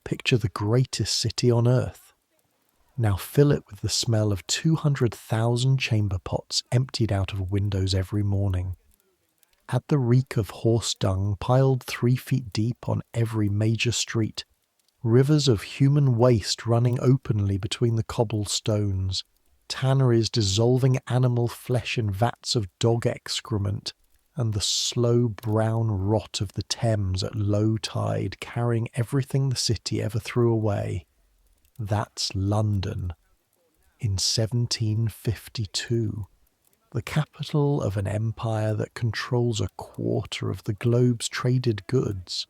picture the greatest city on earth. Now fill it with the smell of 200,000 chamber pots emptied out of windows every morning. Add the reek of horse dung piled 3 feet deep on every major street, rivers of human waste running openly between the cobblestones, tanneries dissolving animal flesh in vats of dog excrement, and the slow brown rot of the Thames at low tide carrying everything the city ever threw away. That's London. In 1752. The capital of an empire that controls a quarter of the globe's traded goods.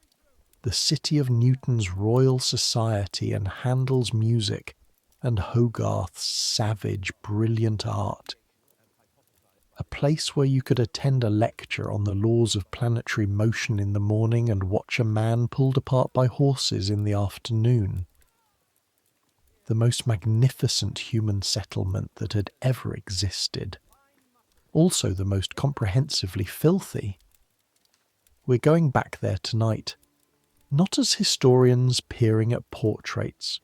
The city of Newton's Royal Society and Handel's music, and Hogarth's savage, brilliant art. A place where you could attend a lecture on the laws of planetary motion in the morning and watch a man pulled apart by horses in the afternoon. The most magnificent human settlement that had ever existed. Also the most comprehensively filthy. We're going back there tonight, not as historians peering at portraits,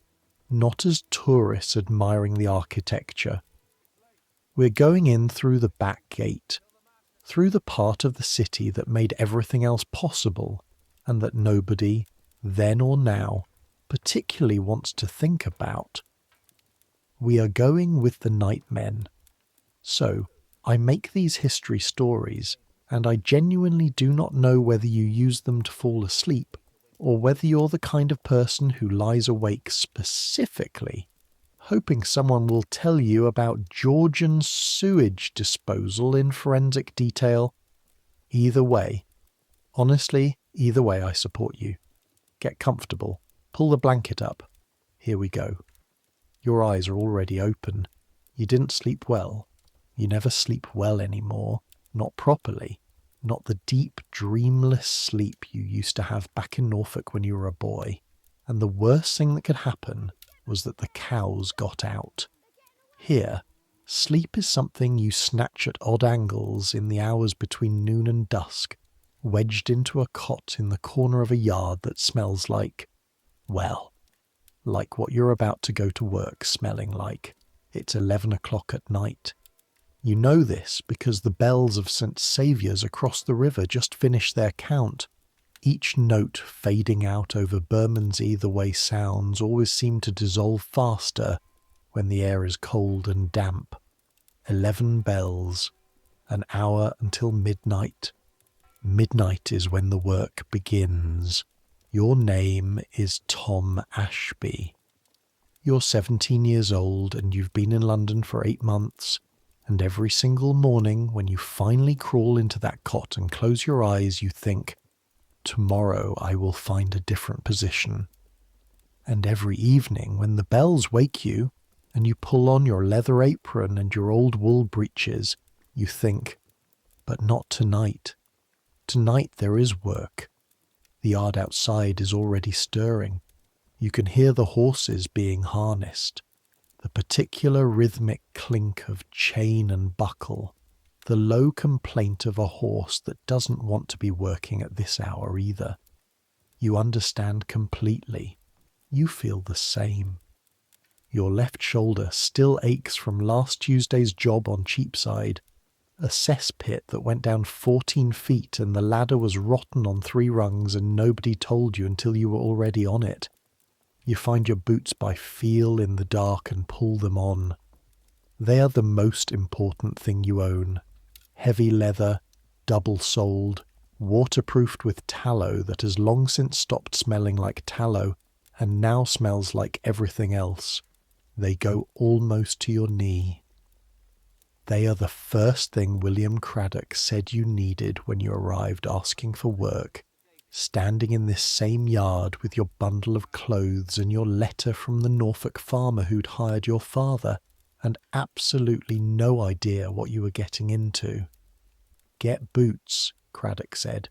not as tourists admiring the architecture. We're going in through the back gate, through the part of the city that made everything else possible, and that nobody, then or now, particularly wants to think about. We are going with the nightmen. So, I make these history stories, and I genuinely do not know whether you use them to fall asleep, or whether you're the kind of person who lies awake specifically, hoping someone will tell you about Georgian sewage disposal in forensic detail. Either way, honestly, either way I support you. Get comfortable, pull the blanket up. Here we go. Your eyes are already open. You didn't sleep well. You never sleep well anymore, not properly, not the deep, dreamless sleep you used to have back in Norfolk when you were a boy. And the worst thing that could happen was that the cows got out. Here, sleep is something you snatch at odd angles in the hours between noon and dusk, wedged into a cot in the corner of a yard that smells like, well, like what you're about to go to work smelling like. It's 11 o'clock at night. You know this because the bells of St. Saviour's across the river just finished their count. Each note fading out over Bermondsey the way sounds always seem to dissolve faster when the air is cold and damp. 11 bells, an hour until midnight. Midnight is when the work begins. Your name is Tom Ashby. You're 17 years old and you've been in London for 8 months. And every single morning when you finally crawl into that cot and close your eyes, you think, tomorrow I will find a different position. And every evening when the bells wake you and you pull on your leather apron and your old wool breeches, you think, but not tonight. Tonight there is work. The yard outside is already stirring. You can hear the horses being harnessed. The particular rhythmic clink of chain and buckle, the low complaint of a horse that doesn't want to be working at this hour either. You understand completely. You feel the same. Your left shoulder still aches from last Tuesday's job on Cheapside, a cesspit that went down 14 feet and the ladder was rotten on 3 rungs and nobody told you until you were already on it. You find your boots by feel in the dark and pull them on. They are the most important thing you own. Heavy leather, double-soled, waterproofed with tallow that has long since stopped smelling like tallow and now smells like everything else. They go almost to your knee. They are the first thing William Craddock said you needed when you arrived asking for work, standing in this same yard with your bundle of clothes and your letter from the Norfolk farmer who'd hired your father, and absolutely no idea what you were getting into. Get boots, Craddock said.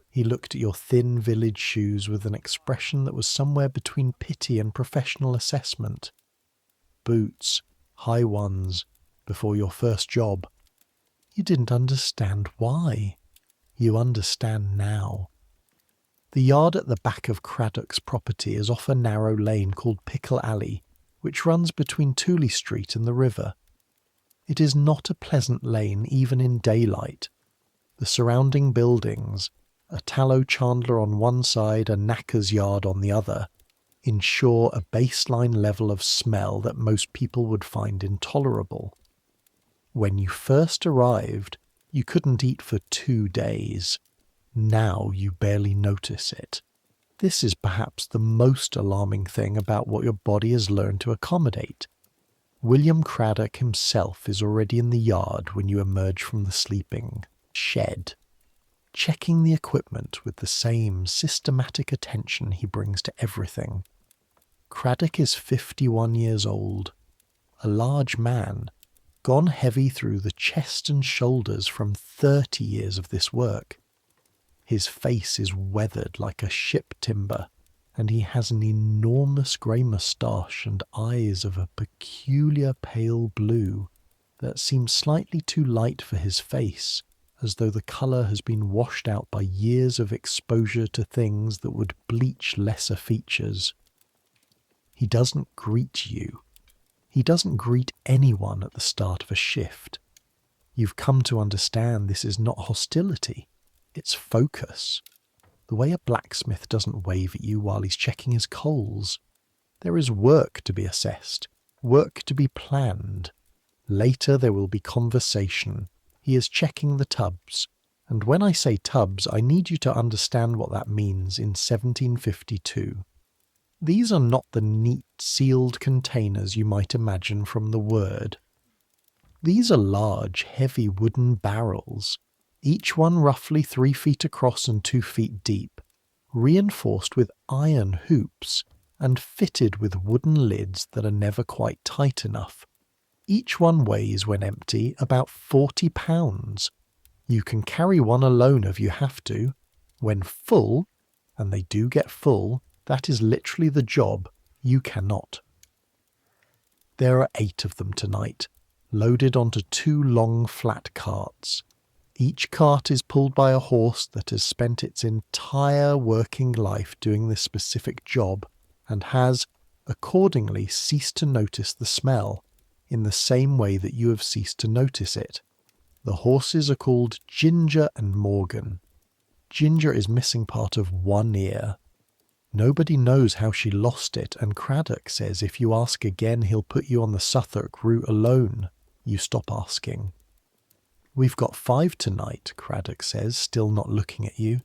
He looked at your thin village shoes with an expression that was somewhere between pity and professional assessment. Boots, high ones, before your first job. You didn't understand why. You understand now. The yard at the back of Craddock's property is off a narrow lane called Pickle Alley, which runs between Tooley Street and the river. It is not a pleasant lane even in daylight. The surrounding buildings, a tallow chandler on one side, a knacker's yard on the other, ensure a baseline level of smell that most people would find intolerable. When you first arrived, you couldn't eat for 2 days. Now you barely notice it. This is perhaps the most alarming thing about what your body has learned to accommodate. William Craddock himself is already in the yard when you emerge from the sleeping shed, checking the equipment with the same systematic attention he brings to everything. Craddock is 51 years old, a large man, gone heavy through the chest and shoulders from 30 years of this work. His face is weathered like a ship timber, and he has an enormous grey moustache and eyes of a peculiar pale blue that seem slightly too light for his face, as though the colour has been washed out by years of exposure to things that would bleach lesser features. He doesn't greet you. He doesn't greet anyone at the start of a shift. You've come to understand this is not hostility, it's focus. The way a blacksmith doesn't wave at you while he's checking his coals. There is work to be assessed, work to be planned. Later there will be conversation. He is checking the tubs, and when I say tubs, I need you to understand what that means in 1752. These are not the neat, sealed containers you might imagine from the word. These are large, heavy wooden barrels, each one roughly 3 feet across and 2 feet deep, reinforced with iron hoops and fitted with wooden lids that are never quite tight enough. Each one weighs, when empty, about 40 pounds. You can carry one alone if you have to. When full, and they do get full, that is literally the job, you cannot. There are 8 of them tonight, loaded onto 2 long flat carts. Each cart is pulled by a horse that has spent its entire working life doing this specific job and has, accordingly, ceased to notice the smell, in the same way that you have ceased to notice it. The horses are called Ginger and Morgan. Ginger is missing part of one ear. Nobody knows how she lost it, and Craddock says if you ask again he'll put you on the Southwark route alone. You stop asking. We've got 5 tonight, Craddock says, still not looking at you.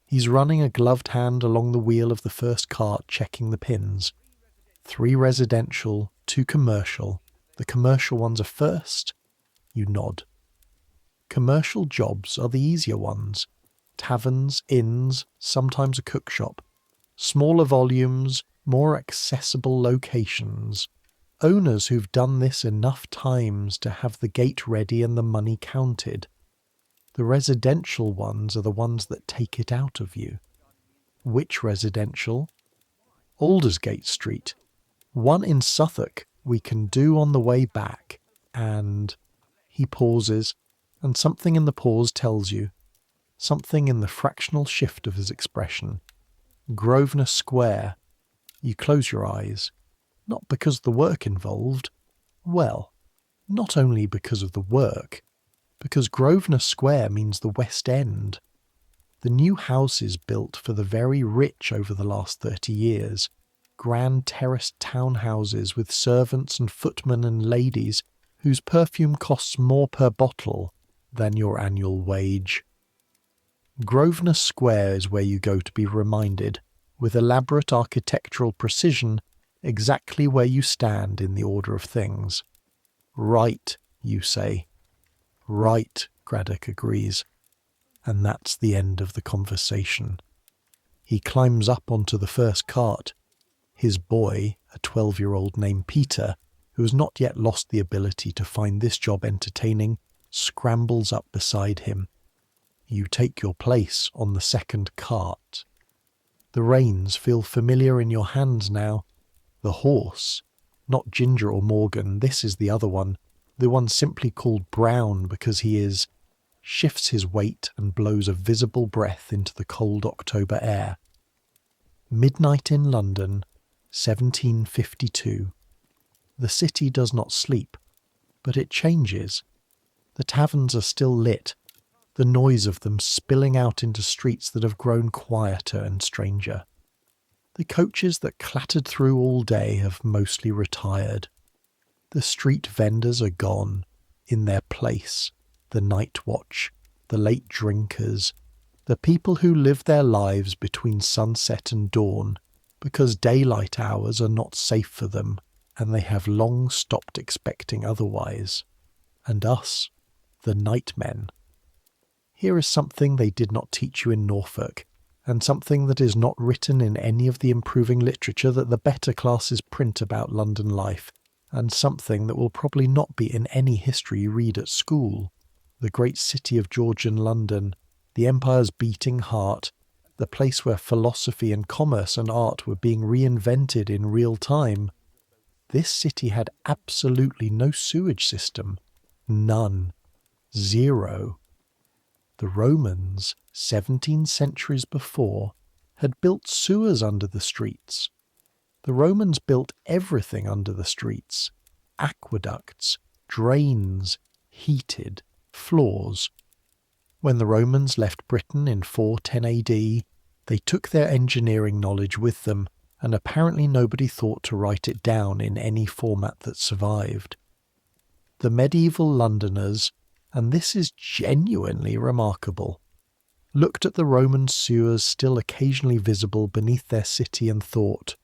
He's running a gloved hand along the wheel of the first cart, checking the pins. 3 residential, 2 commercial. The commercial ones are first. You nod. Commercial jobs are the easier ones. Taverns, inns, sometimes a cook shop. Smaller volumes, more accessible locations. Owners who've done this enough times to have the gate ready and the money counted. The residential ones are the ones that take it out of you. Which residential? Aldersgate Street. One in Southwark we can do on the way back, and... He pauses, and something in the pause tells you. Something in the fractional shift of his expression. Grosvenor Square. You close your eyes. Not because of the work involved. Well, not only because of the work, because Grosvenor Square means the West End. The new houses built for the very rich over the last 30 years, grand terraced townhouses with servants and footmen and ladies whose perfume costs more per bottle than your annual wage. Grosvenor Square is where you go to be reminded, with elaborate architectural precision, exactly where you stand in the order of things. Right, you say. Right, Craddock agrees. And that's the end of the conversation. He climbs up onto the first cart. His boy, a 12-year-old named Peter, who has not yet lost the ability to find this job entertaining, scrambles up beside him. You take your place on the second cart. The reins feel familiar in your hands now. The horse, not Ginger or Morgan, this is the other one, the one simply called Brown because he is shifts his weight and blows a visible breath into the cold October air. Midnight in London, 1752. The city does not sleep, but it changes. The taverns are still lit, the noise of them spilling out into streets that have grown quieter and stranger. The coaches that clattered through all day have mostly retired. The street vendors are gone. In their place, the night watch, the late drinkers, the people who live their lives between sunset and dawn because daylight hours are not safe for them and they have long stopped expecting otherwise. And us, the nightmen. Here is something they did not teach you in Norfolk, and something that is not written in any of the improving literature that the better classes print about London life, and something that will probably not be in any history you read at school. The great city of Georgian London, the empire's beating heart, the place where philosophy and commerce and art were being reinvented in real time. This city had absolutely no sewage system. None. Zero. The Romans, 17 centuries before, had built sewers under the streets. The Romans built everything under the streets. Aqueducts, drains, heated, floors. When the Romans left Britain in 410 AD, they took their engineering knowledge with them, and apparently nobody thought to write it down in any format that survived. The medieval Londoners, and this is genuinely remarkable, looked at the Roman sewers still occasionally visible beneath their city and thought,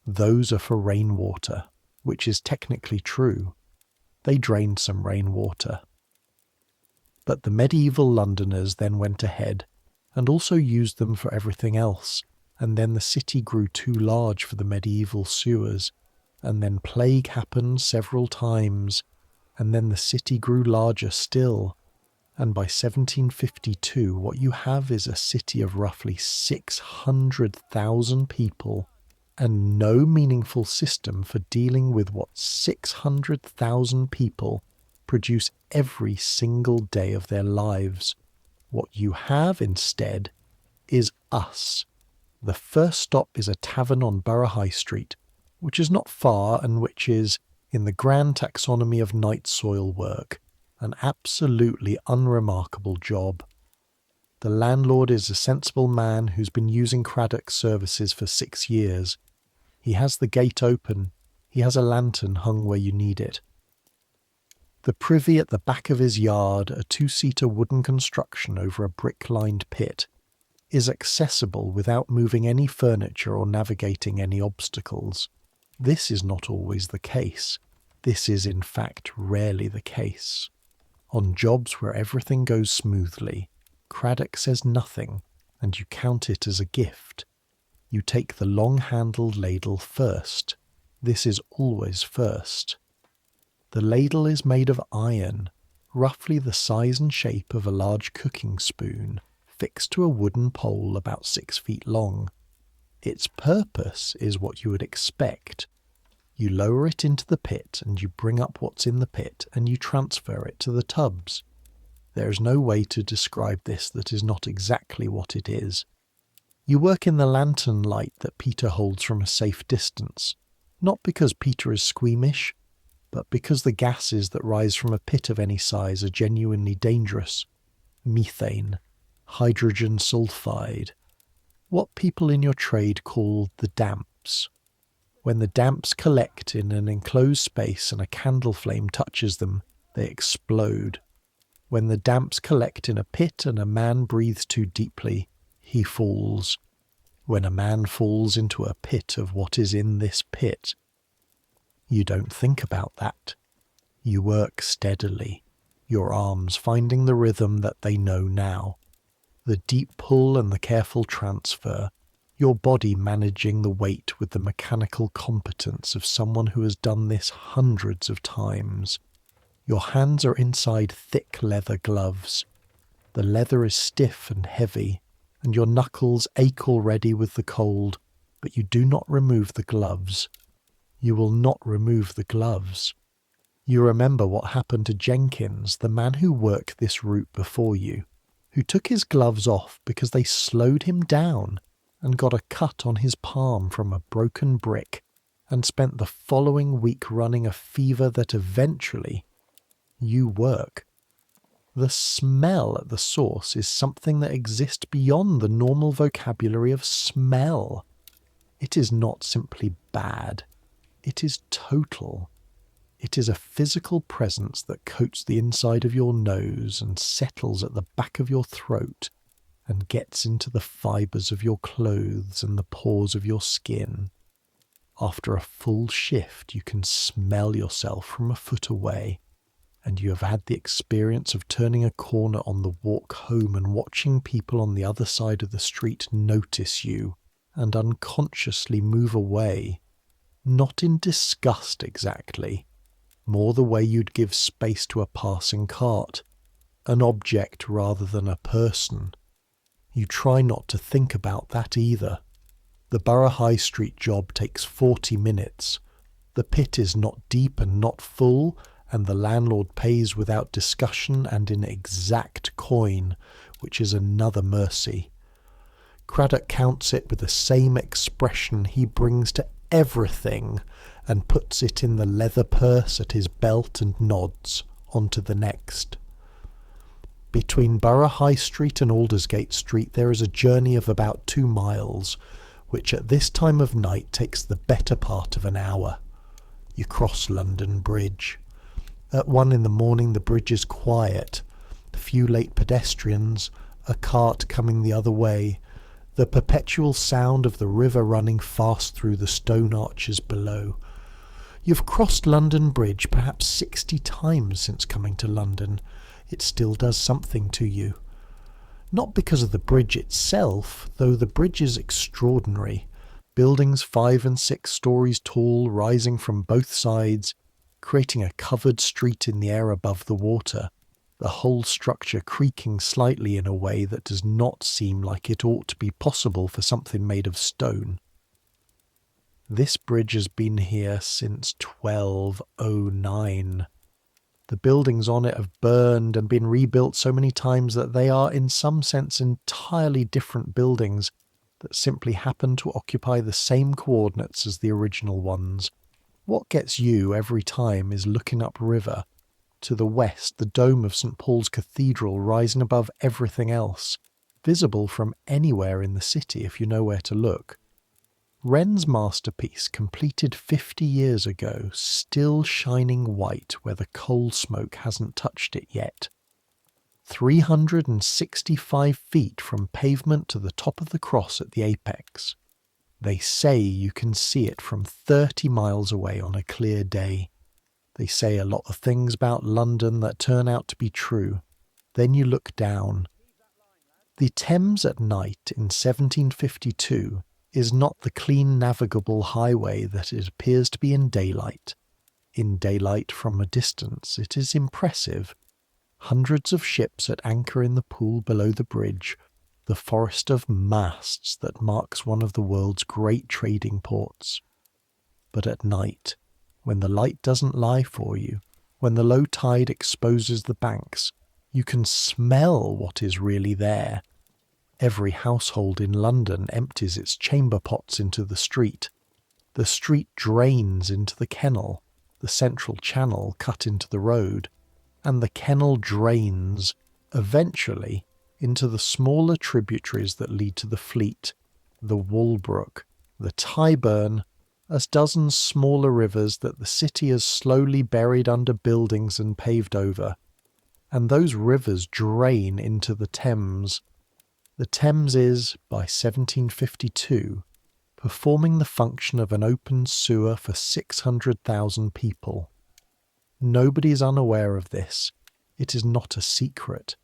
those are for rainwater, which is technically true. They drained some rainwater. But the medieval Londoners then went ahead and also used them for everything else, and then the city grew too large for the medieval sewers, and then plague happened several times, and then the city grew larger still, and by 1752 what you have is a city of roughly 600,000 people, and no meaningful system for dealing with what 600,000 people produce every single day of their lives. What you have instead is us. The first stop is a tavern on Borough High Street, which is not far and which is, in the grand taxonomy of night soil work, an absolutely unremarkable job. The landlord is a sensible man who's been using Craddock's services for 6 years. He has the gate open. He has a lantern hung where you need it. The privy at the back of his yard, a 2-seater wooden construction over a brick-lined pit, is accessible without moving any furniture or navigating any obstacles. This is not always the case. This is in fact rarely the case. On jobs where everything goes smoothly, Craddock says nothing, and you count it as a gift. You take the long-handled ladle first. This is always first. The ladle is made of iron, roughly the size and shape of a large cooking spoon, fixed to a wooden pole about 6 feet long. Its purpose is what you would expect. You lower it into the pit and you bring up what's in the pit and you transfer it to the tubs. There is no way to describe this that is not exactly what it is. You work in the lantern light that Peter holds from a safe distance, not because Peter is squeamish, but because the gases that rise from a pit of any size are genuinely dangerous. Methane, hydrogen sulfide, what people in your trade call the damps. When the damps collect in an enclosed space and a candle flame touches them, they explode. When the damps collect in a pit and a man breathes too deeply, he falls. When a man falls into a pit of what is in this pit, you don't think about that. You work steadily, your arms finding the rhythm that they know now. The deep pull and the careful transfer, your body managing the weight with the mechanical competence of someone who has done this hundreds of times. Your hands are inside thick leather gloves. The leather is stiff and heavy, and your knuckles ache already with the cold, but you do not remove the gloves. You will not remove the gloves. You remember what happened to Jenkins, the man who worked this route before you, who took his gloves off because they slowed him down and got a cut on his palm from a broken brick, and spent the following week running a fever that eventually you work. The smell at the source is something that exists beyond the normal vocabulary of smell. It is not simply bad. It is total. It is a physical presence that coats the inside of your nose and settles at the back of your throat and gets into the fibres of your clothes and the pores of your skin. After a full shift, you can smell yourself from a foot away, and you have had the experience of turning a corner on the walk home and watching people on the other side of the street notice you and unconsciously move away, not in disgust exactly, more the way you'd give space to a passing cart, an object rather than a person. You try not to think about that either. The Borough High Street job takes 40 minutes. The pit is not deep and not full, and the landlord pays without discussion and in exact coin, which is another mercy. Craddock counts it with the same expression he brings to everything and puts it in the leather purse at his belt and nods on to the next. Between Borough High Street and Aldersgate Street there is a journey of about 2 miles, which at this time of night takes the better part of an hour. You cross London Bridge. At 1 in the morning the bridge is quiet, a few late pedestrians, a cart coming the other way, the perpetual sound of the river running fast through the stone arches below. You've crossed London Bridge perhaps 60 times since coming to London. It still does something to you. Not because of the bridge itself, though the bridge is extraordinary. Buildings 5 and 6 stories tall rising from both sides, creating a covered street in the air above the water, the whole structure creaking slightly in a way that does not seem like it ought to be possible for something made of stone. This bridge has been here since 1209. The buildings on it have burned and been rebuilt so many times that they are in some sense entirely different buildings that simply happen to occupy the same coordinates as the original ones. What gets you every time is looking upriver. To the west, the dome of St. Paul's Cathedral rising above everything else, visible from anywhere in the city if you know where to look. Wren's masterpiece, completed 50 years ago, still shining white where the coal smoke hasn't touched it yet. 365 feet from pavement to the top of the cross at the apex. They say you can see it from 30 miles away on a clear day. They say a lot of things about London that turn out to be true. Then you look down. The Thames at night in 1752 is not the clean navigable highway that it appears to be in daylight. In daylight from a distance it is impressive. Hundreds of ships at anchor in the pool below the bridge, the forest of masts that marks one of the world's great trading ports. But at night, when the light doesn't lie for you, when the low tide exposes the banks, you can smell what is really there. Every household in London empties its chamber pots into the street. The street drains into the kennel, the central channel cut into the road, and the kennel drains, eventually, into the smaller tributaries that lead to the Fleet, the Walbrook, the Tyburn, as dozens smaller rivers that the city has slowly buried under buildings and paved over. And those rivers drain into the Thames. The Thames is, by 1752, performing the function of an open sewer for 600,000 people. Nobody is unaware of this. It is not a secret.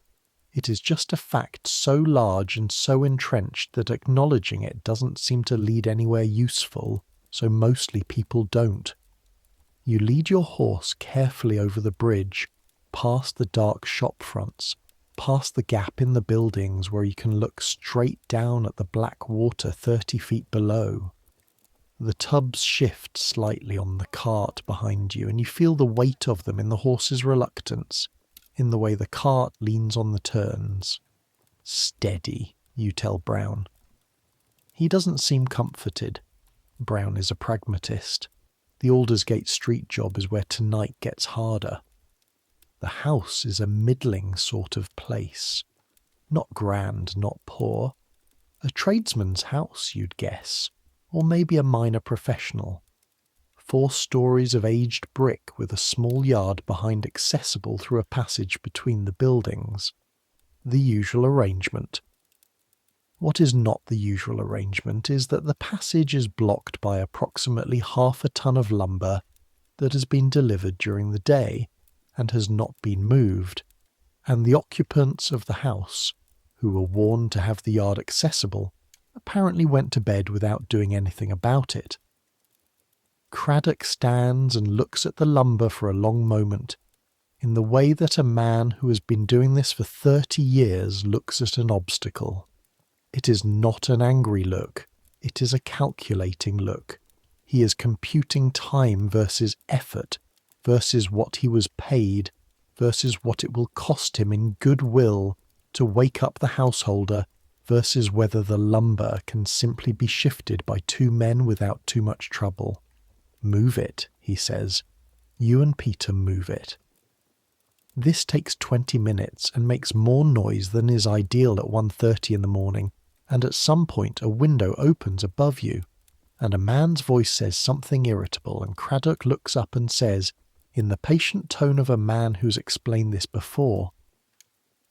It is just a fact so large and so entrenched that acknowledging it doesn't seem to lead anywhere useful, so mostly people don't. You lead your horse carefully over the bridge, past the dark shop fronts, past the gap in the buildings where you can look straight down at the black water 30 feet below. The tubs shift slightly on the cart behind you, and you feel the weight of them in the horse's reluctance, in the way the cart leans on the turns. Steady, you tell Brown. He doesn't seem comforted. Brown is a pragmatist. The Aldersgate Street job is where tonight gets harder. The house is a middling sort of place. Not grand, not poor. A tradesman's house, you'd guess. Or maybe a minor professional. 4 stories of aged brick with a small yard behind accessible through a passage between the buildings. The usual arrangement. What is not the usual arrangement is that the passage is blocked by approximately half a ton of lumber that has been delivered during the day and has not been moved, and the occupants of the house, who were warned to have the yard accessible, apparently went to bed without doing anything about it. Craddock stands and looks at the lumber for a long moment, in the way that a man who has been doing this for 30 years looks at an obstacle. It is not an angry look, it is a calculating look. He is computing time versus effort, versus what he was paid, versus what it will cost him in goodwill to wake up the householder, versus whether the lumber can simply be shifted by 2 men without too much trouble. Move it, he says. You and Peter move it. This takes 20 minutes and makes more noise than is ideal at 1:30 in the morning, and at some point a window opens above you, and a man's voice says something irritable, and Craddock looks up and says, in the patient tone of a man who's explained this before,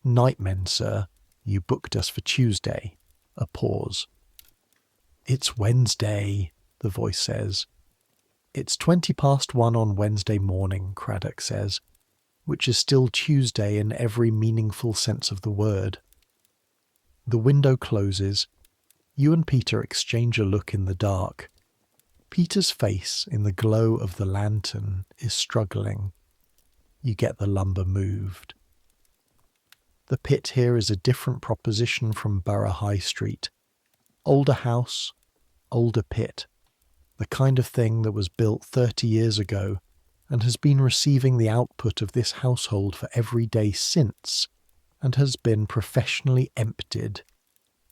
"Nightmen, sir. You booked us for Tuesday." A pause. "It's Wednesday," the voice says. "It's 1:20 on Wednesday morning," Craddock says, which is still Tuesday in every meaningful sense of the word. The window closes. You and Peter exchange a look in the dark. Peter's face, in the glow of the lantern, is struggling. You get the lumber moved. The pit here is a different proposition from Borough High Street. Older house, older pit. The kind of thing that was built 30 years ago and has been receiving the output of this household for every day since, and has been professionally emptied.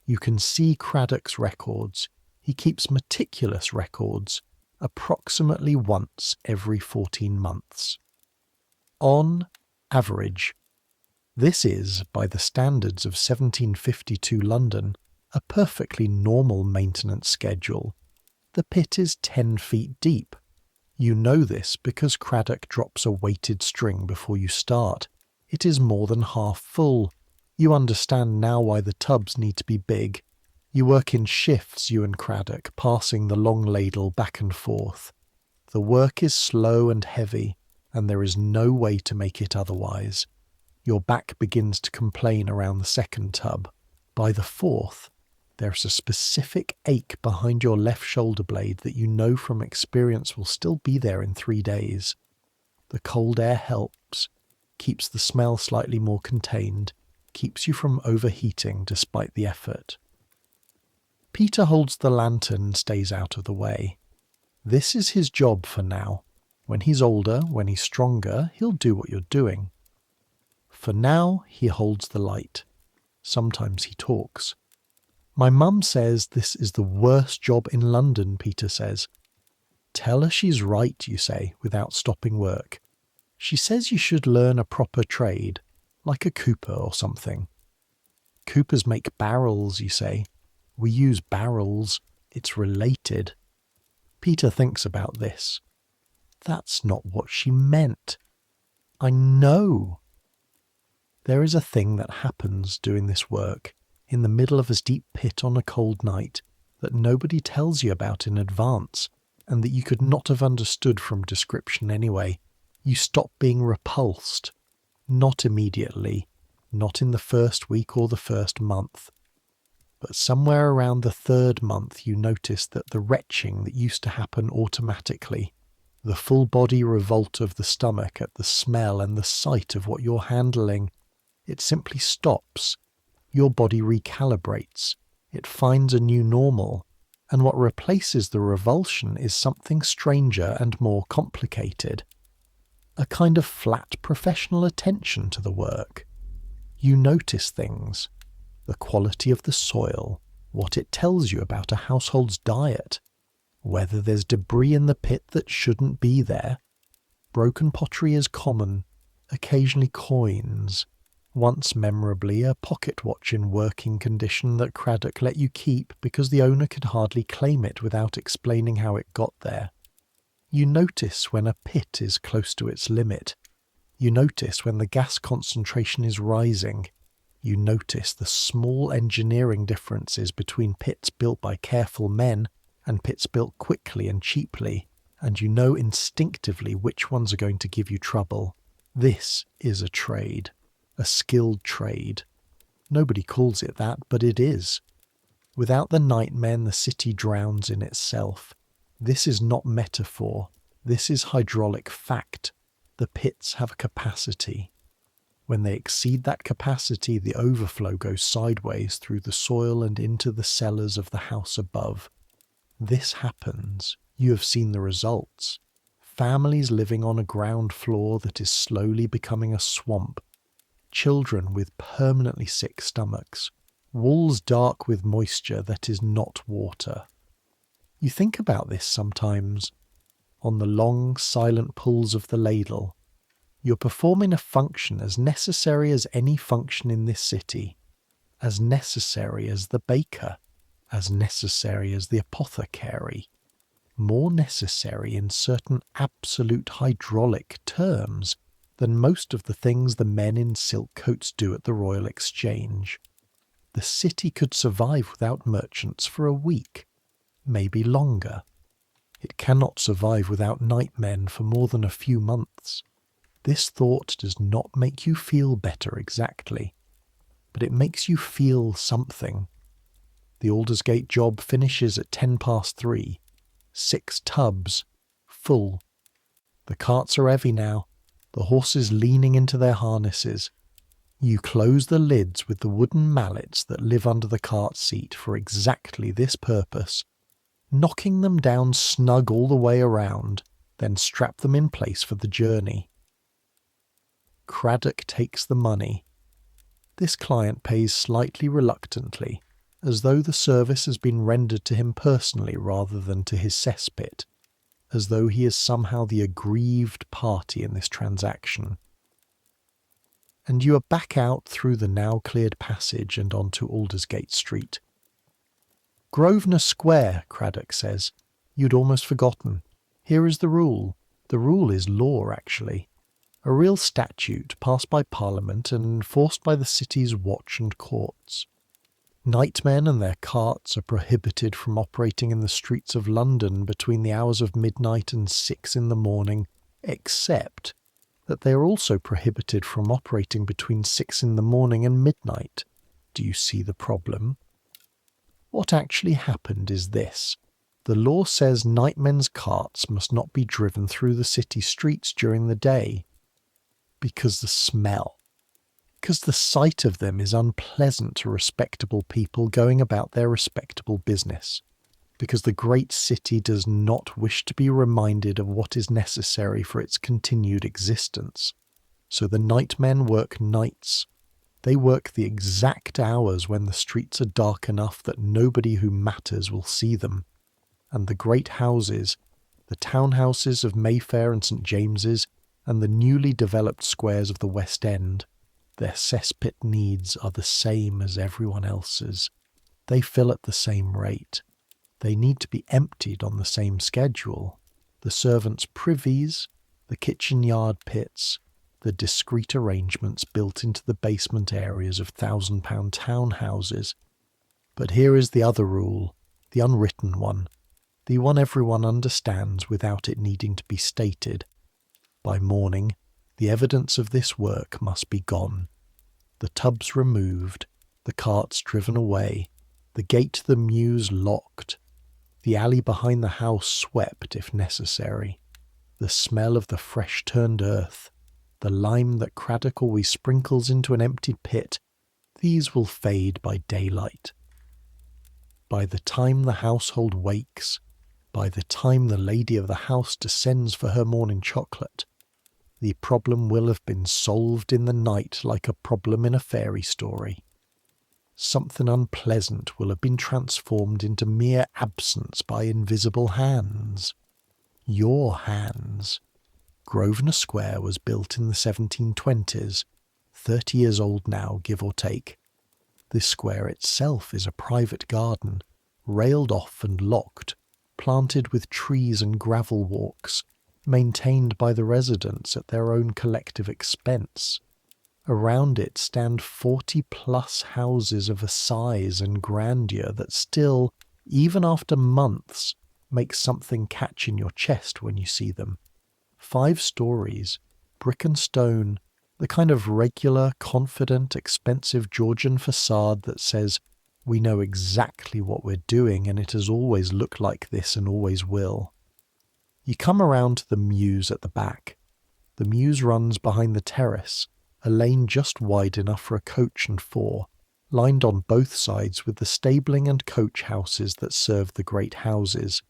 You can see Craddock's records. He keeps meticulous records, approximately once every 14 months. On average, this is, by the standards of 1752 London, a perfectly normal maintenance schedule. The pit is 10 feet deep. You know this because Craddock drops a weighted string before you start. It is more than half full. You understand now why the tubs need to be big. You work in shifts, you and Craddock, passing the long ladle back and forth. The work is slow and heavy, and there is no way to make it otherwise. Your back begins to complain around the 2nd tub. By the 4th, there's a specific ache behind your left shoulder blade that you know from experience will still be there in 3 days. The cold air helps, keeps the smell slightly more contained, keeps you from overheating despite the effort. Peter holds the lantern and stays out of the way. This is his job for now. When he's older, when he's stronger, he'll do what you're doing. For now, he holds the light. Sometimes he talks. "My mum says this is the worst job in London," Peter says. "Tell her she's right," you say, without stopping work. "She says you should learn a proper trade, like a cooper or something." "Coopers make barrels," you say. "We use barrels. It's related." Peter thinks about this. That's not what she meant. I know. There is a thing that happens doing this work, in the middle of a deep pit on a cold night, that nobody tells you about in advance, and that you could not have understood from description anyway. You stop being repulsed. Not immediately, not in the first week or the first month. But somewhere around the 3rd month you notice that the retching that used to happen automatically, the full body revolt of the stomach at the smell and the sight of what you're handling, it simply stops. Your body recalibrates. It finds a new normal, And what replaces the revulsion is something stranger and more complicated. A kind of flat professional attention to the work. You notice things. The quality of the soil, what it tells you about a household's diet, whether there's debris in the pit that shouldn't be there. Broken pottery is common, occasionally coins. Once memorably, a pocket watch in working condition that Craddock let you keep because the owner could hardly claim it without explaining how it got there. You notice when a pit is close to its limit. You notice when the gas concentration is rising. You notice the small engineering differences between pits built by careful men and pits built quickly and cheaply, and you know instinctively which ones are going to give you trouble. This is a trade. A skilled trade. Nobody calls it that, but it is. Without the nightmen, the city drowns in itself. This is not metaphor. This is hydraulic fact. The pits have a capacity. When they exceed that capacity, the overflow goes sideways through the soil and into the cellars of the house above. This happens. You have seen the results. Families living on a ground floor that is slowly becoming a swamp. Children with permanently sick stomachs, walls dark with moisture that is not water. You think about this sometimes. On the long, silent pulls of the ladle, you're performing a function as necessary as any function in this city, as necessary as the baker, as necessary as the apothecary, more necessary in certain absolute hydraulic terms than most of the things the men in silk coats do at the Royal Exchange. The city could survive without merchants for a week, maybe longer. It cannot survive without nightmen for more than a few months. This thought does not make you feel better exactly, but it makes you feel something. The Aldersgate job finishes at 3:10. 6 tubs, full. The carts are heavy now. The horses leaning into their harnesses. You close the lids with the wooden mallets that live under the cart seat for exactly this purpose, knocking them down snug all the way around, then strap them in place for the journey. Craddock takes the money. This client pays slightly reluctantly, as though the service has been rendered to him personally rather than to his cesspit, as though he is somehow the aggrieved party in this transaction. And you are back out through the now cleared passage and onto Aldersgate Street. Grosvenor Square, Craddock says. You'd almost forgotten. Here is the rule. The rule is law, actually. A real statute passed by Parliament and enforced by the city's watch and courts. Nightmen and their carts are prohibited from operating in the streets of London between the hours of midnight and 6 in the morning, except that they are also prohibited from operating between 6 in the morning and midnight. Do you see the problem? What actually happened is this. The law says nightmen's carts must not be driven through the city streets during the day, because the smell. Because the sight of them is unpleasant to respectable people going about their respectable business. Because the great city does not wish to be reminded of what is necessary for its continued existence. So the nightmen work nights. They work the exact hours when the streets are dark enough that nobody who matters will see them. And the great houses, the townhouses of Mayfair and St. James's, and the newly developed squares of the West End, their cesspit needs are the same as everyone else's. They fill at the same rate. They need to be emptied on the same schedule. The servants' privies, the kitchen yard pits, the discreet arrangements built into the basement areas of £1,000 townhouses. But here is the other rule, the unwritten one, the one everyone understands without it needing to be stated. By morning, the evidence of this work must be gone. The tubs removed, the carts driven away, the gate to the mews locked, the alley behind the house swept if necessary, the smell of the fresh-turned earth, the lime that Craddock always sprinkles into an emptied pit, these will fade by daylight. By the time the household wakes, by the time the lady of the house descends for her morning chocolate, the problem will have been solved in the night like a problem in a fairy story. Something unpleasant will have been transformed into mere absence by invisible hands. Your hands. Grosvenor Square was built in the 1720s, 30 years old now, give or take. This square itself is a private garden, railed off and locked, planted with trees and gravel walks, maintained by the residents at their own collective expense. Around it stand 40-plus houses of a size and grandeur that still, even after months, make something catch in your chest when you see them. 5 stories, brick and stone, the kind of regular, confident, expensive Georgian facade that says, we know exactly what we're doing and it has always looked like this and always will. You come around to the mews at the back. The mews runs behind the terrace, a lane just wide enough for a coach and 4, lined on both sides with the stabling and coach houses that serve the great houses.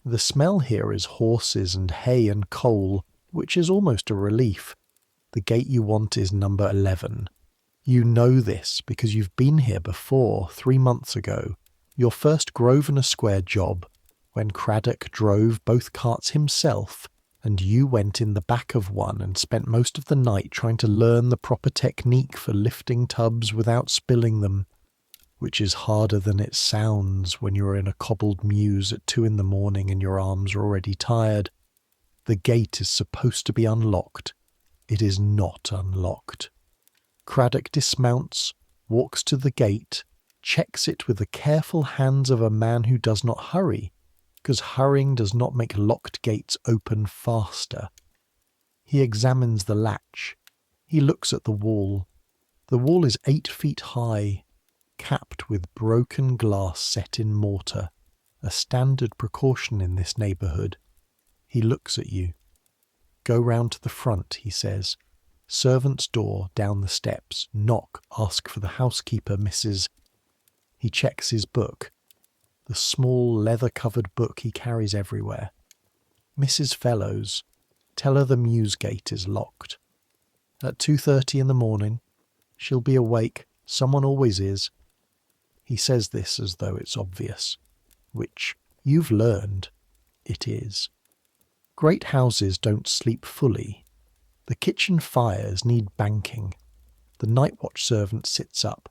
The smell here is horses and hay and coal, which is almost a relief. The gate you want is number 11. You know this because you've been here before, 3 months ago, your first Grosvenor Square job, when Craddock drove both carts himself, and you went in the back of one and spent most of the night trying to learn the proper technique for lifting tubs without spilling them, which is harder than it sounds when you're in a cobbled mews at 2 in the morning and your arms are already tired. The gate is supposed to be unlocked. It is not unlocked. Craddock dismounts, walks to the gate, checks it with the careful hands of a man who does not hurry, because hurrying does not make locked gates open faster. He examines the latch. He looks at the wall. The wall is 8 feet high, capped with broken glass set in mortar, a standard precaution in this neighbourhood. He looks at you. Go round to the front, he says. Servant's door, down the steps. Knock, ask for the housekeeper, Mrs. He checks his book. The small leather-covered book he carries everywhere. Mrs. Fellows, tell her the mews gate is locked. At 2:30 in the morning, she'll be awake, someone always is. He says this as though it's obvious, which, you've learned, it is. Great houses don't sleep fully. The kitchen fires need banking. The night watch servant sits up.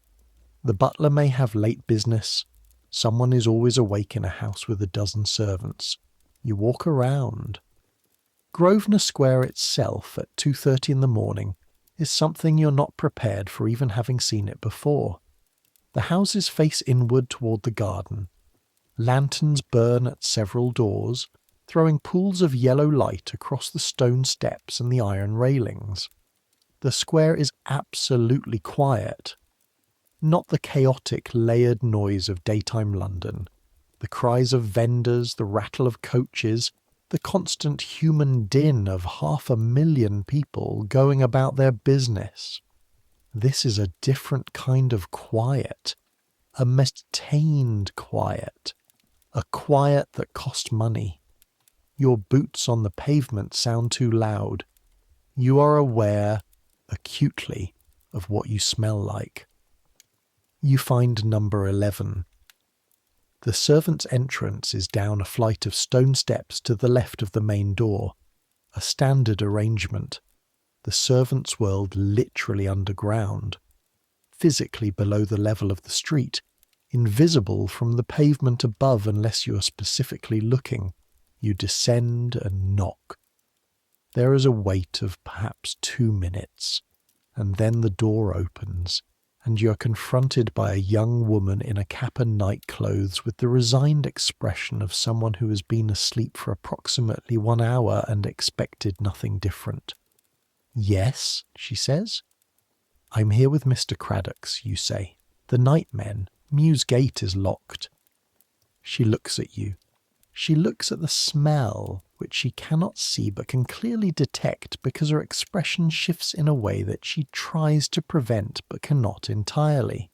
The butler may have late business. Someone is always awake in a house with a dozen servants. You walk around. Grosvenor Square itself at 2:30 in the morning is something you're not prepared for, even having seen it before. The houses face inward toward the garden. Lanterns burn at several doors, throwing pools of yellow light across the stone steps and the iron railings. The square is absolutely quiet. Not the chaotic, layered noise of daytime London, the cries of vendors, the rattle of coaches, the constant human din of 500,000 people going about their business. This is a different kind of quiet, a maintained quiet, a quiet that costs money. Your boots on the pavement sound too loud. You are aware, acutely, of what you smell like. You find number 11. The servant's entrance is down a flight of stone steps to the left of the main door, a standard arrangement. The servant's world literally underground, physically below the level of the street, invisible from the pavement above unless you are specifically looking. You descend and knock. There is a wait of perhaps 2 minutes, and then the door opens, and you are confronted by a young woman in a cap and night clothes with the resigned expression of someone who has been asleep for approximately 1 hour and expected nothing different. Yes, she says. I'm here with Mr. Craddock's, you say. The nightmen. Mews gate is locked. She looks at you. She looks at the smell, which she cannot see but can clearly detect because her expression shifts in a way that she tries to prevent but cannot entirely.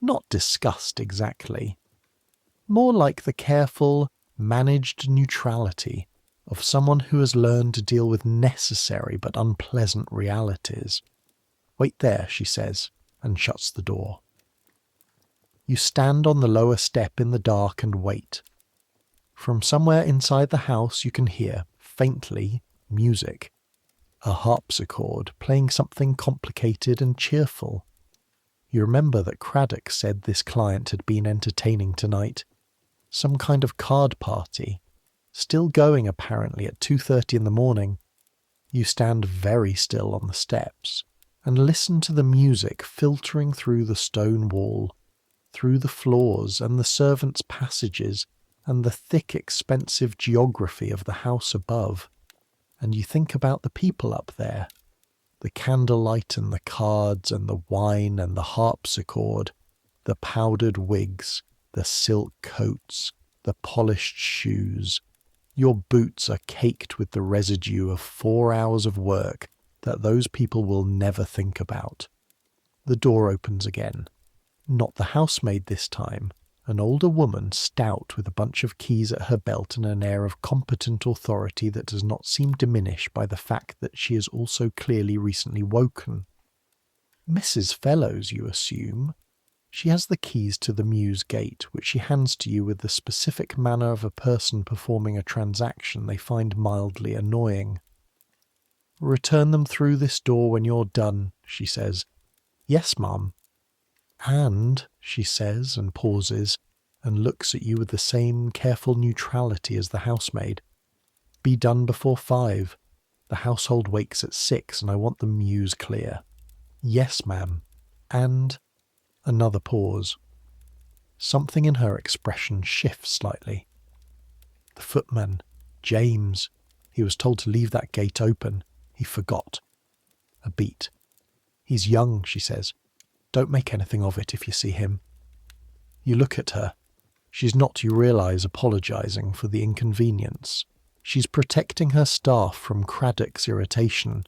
Not disgust exactly, More like the careful, managed neutrality of someone who has learned to deal with necessary but unpleasant realities. "Wait there," she says, and shuts the door. You stand on the lower step in the dark and wait. From somewhere inside the house you can hear, faintly, music. A harpsichord playing something complicated and cheerful. You remember that Craddock said this client had been entertaining tonight. Some kind of card party. Still going apparently at 2:30 in the morning. You stand very still on the steps and listen to the music filtering through the stone wall, through the floors and the servants' passages and the thick, expensive geography of the house above. And you think about the people up there, the candlelight and the cards and the wine and the harpsichord, the powdered wigs, the silk coats, the polished shoes. Your boots are caked with the residue of 4 hours of work that those people will never think about. The door opens again. Not the housemaid this time. An older woman, stout, with a bunch of keys at her belt and an air of competent authority that does not seem diminished by the fact that she is also clearly recently woken. Mrs. Fellows, you assume. She has the keys to the mews gate, which she hands to you with the specific manner of a person performing a transaction they find mildly annoying. "Return them through this door when you're done," she says. "Yes, ma'am." "And," she says, and pauses, and looks at you with the same careful neutrality as the housemaid, "be done before 5. The household wakes at 6, and I want the mews clear." "Yes, ma'am." "And..." Another pause. Something in her expression shifts slightly. "The footman, James, he was told to leave that gate open. He forgot." A beat. "He's young," she says. "Don't make anything of it if you see him." You look at her. She's not, you realise, apologising for the inconvenience. She's protecting her staff from Craddock's irritation.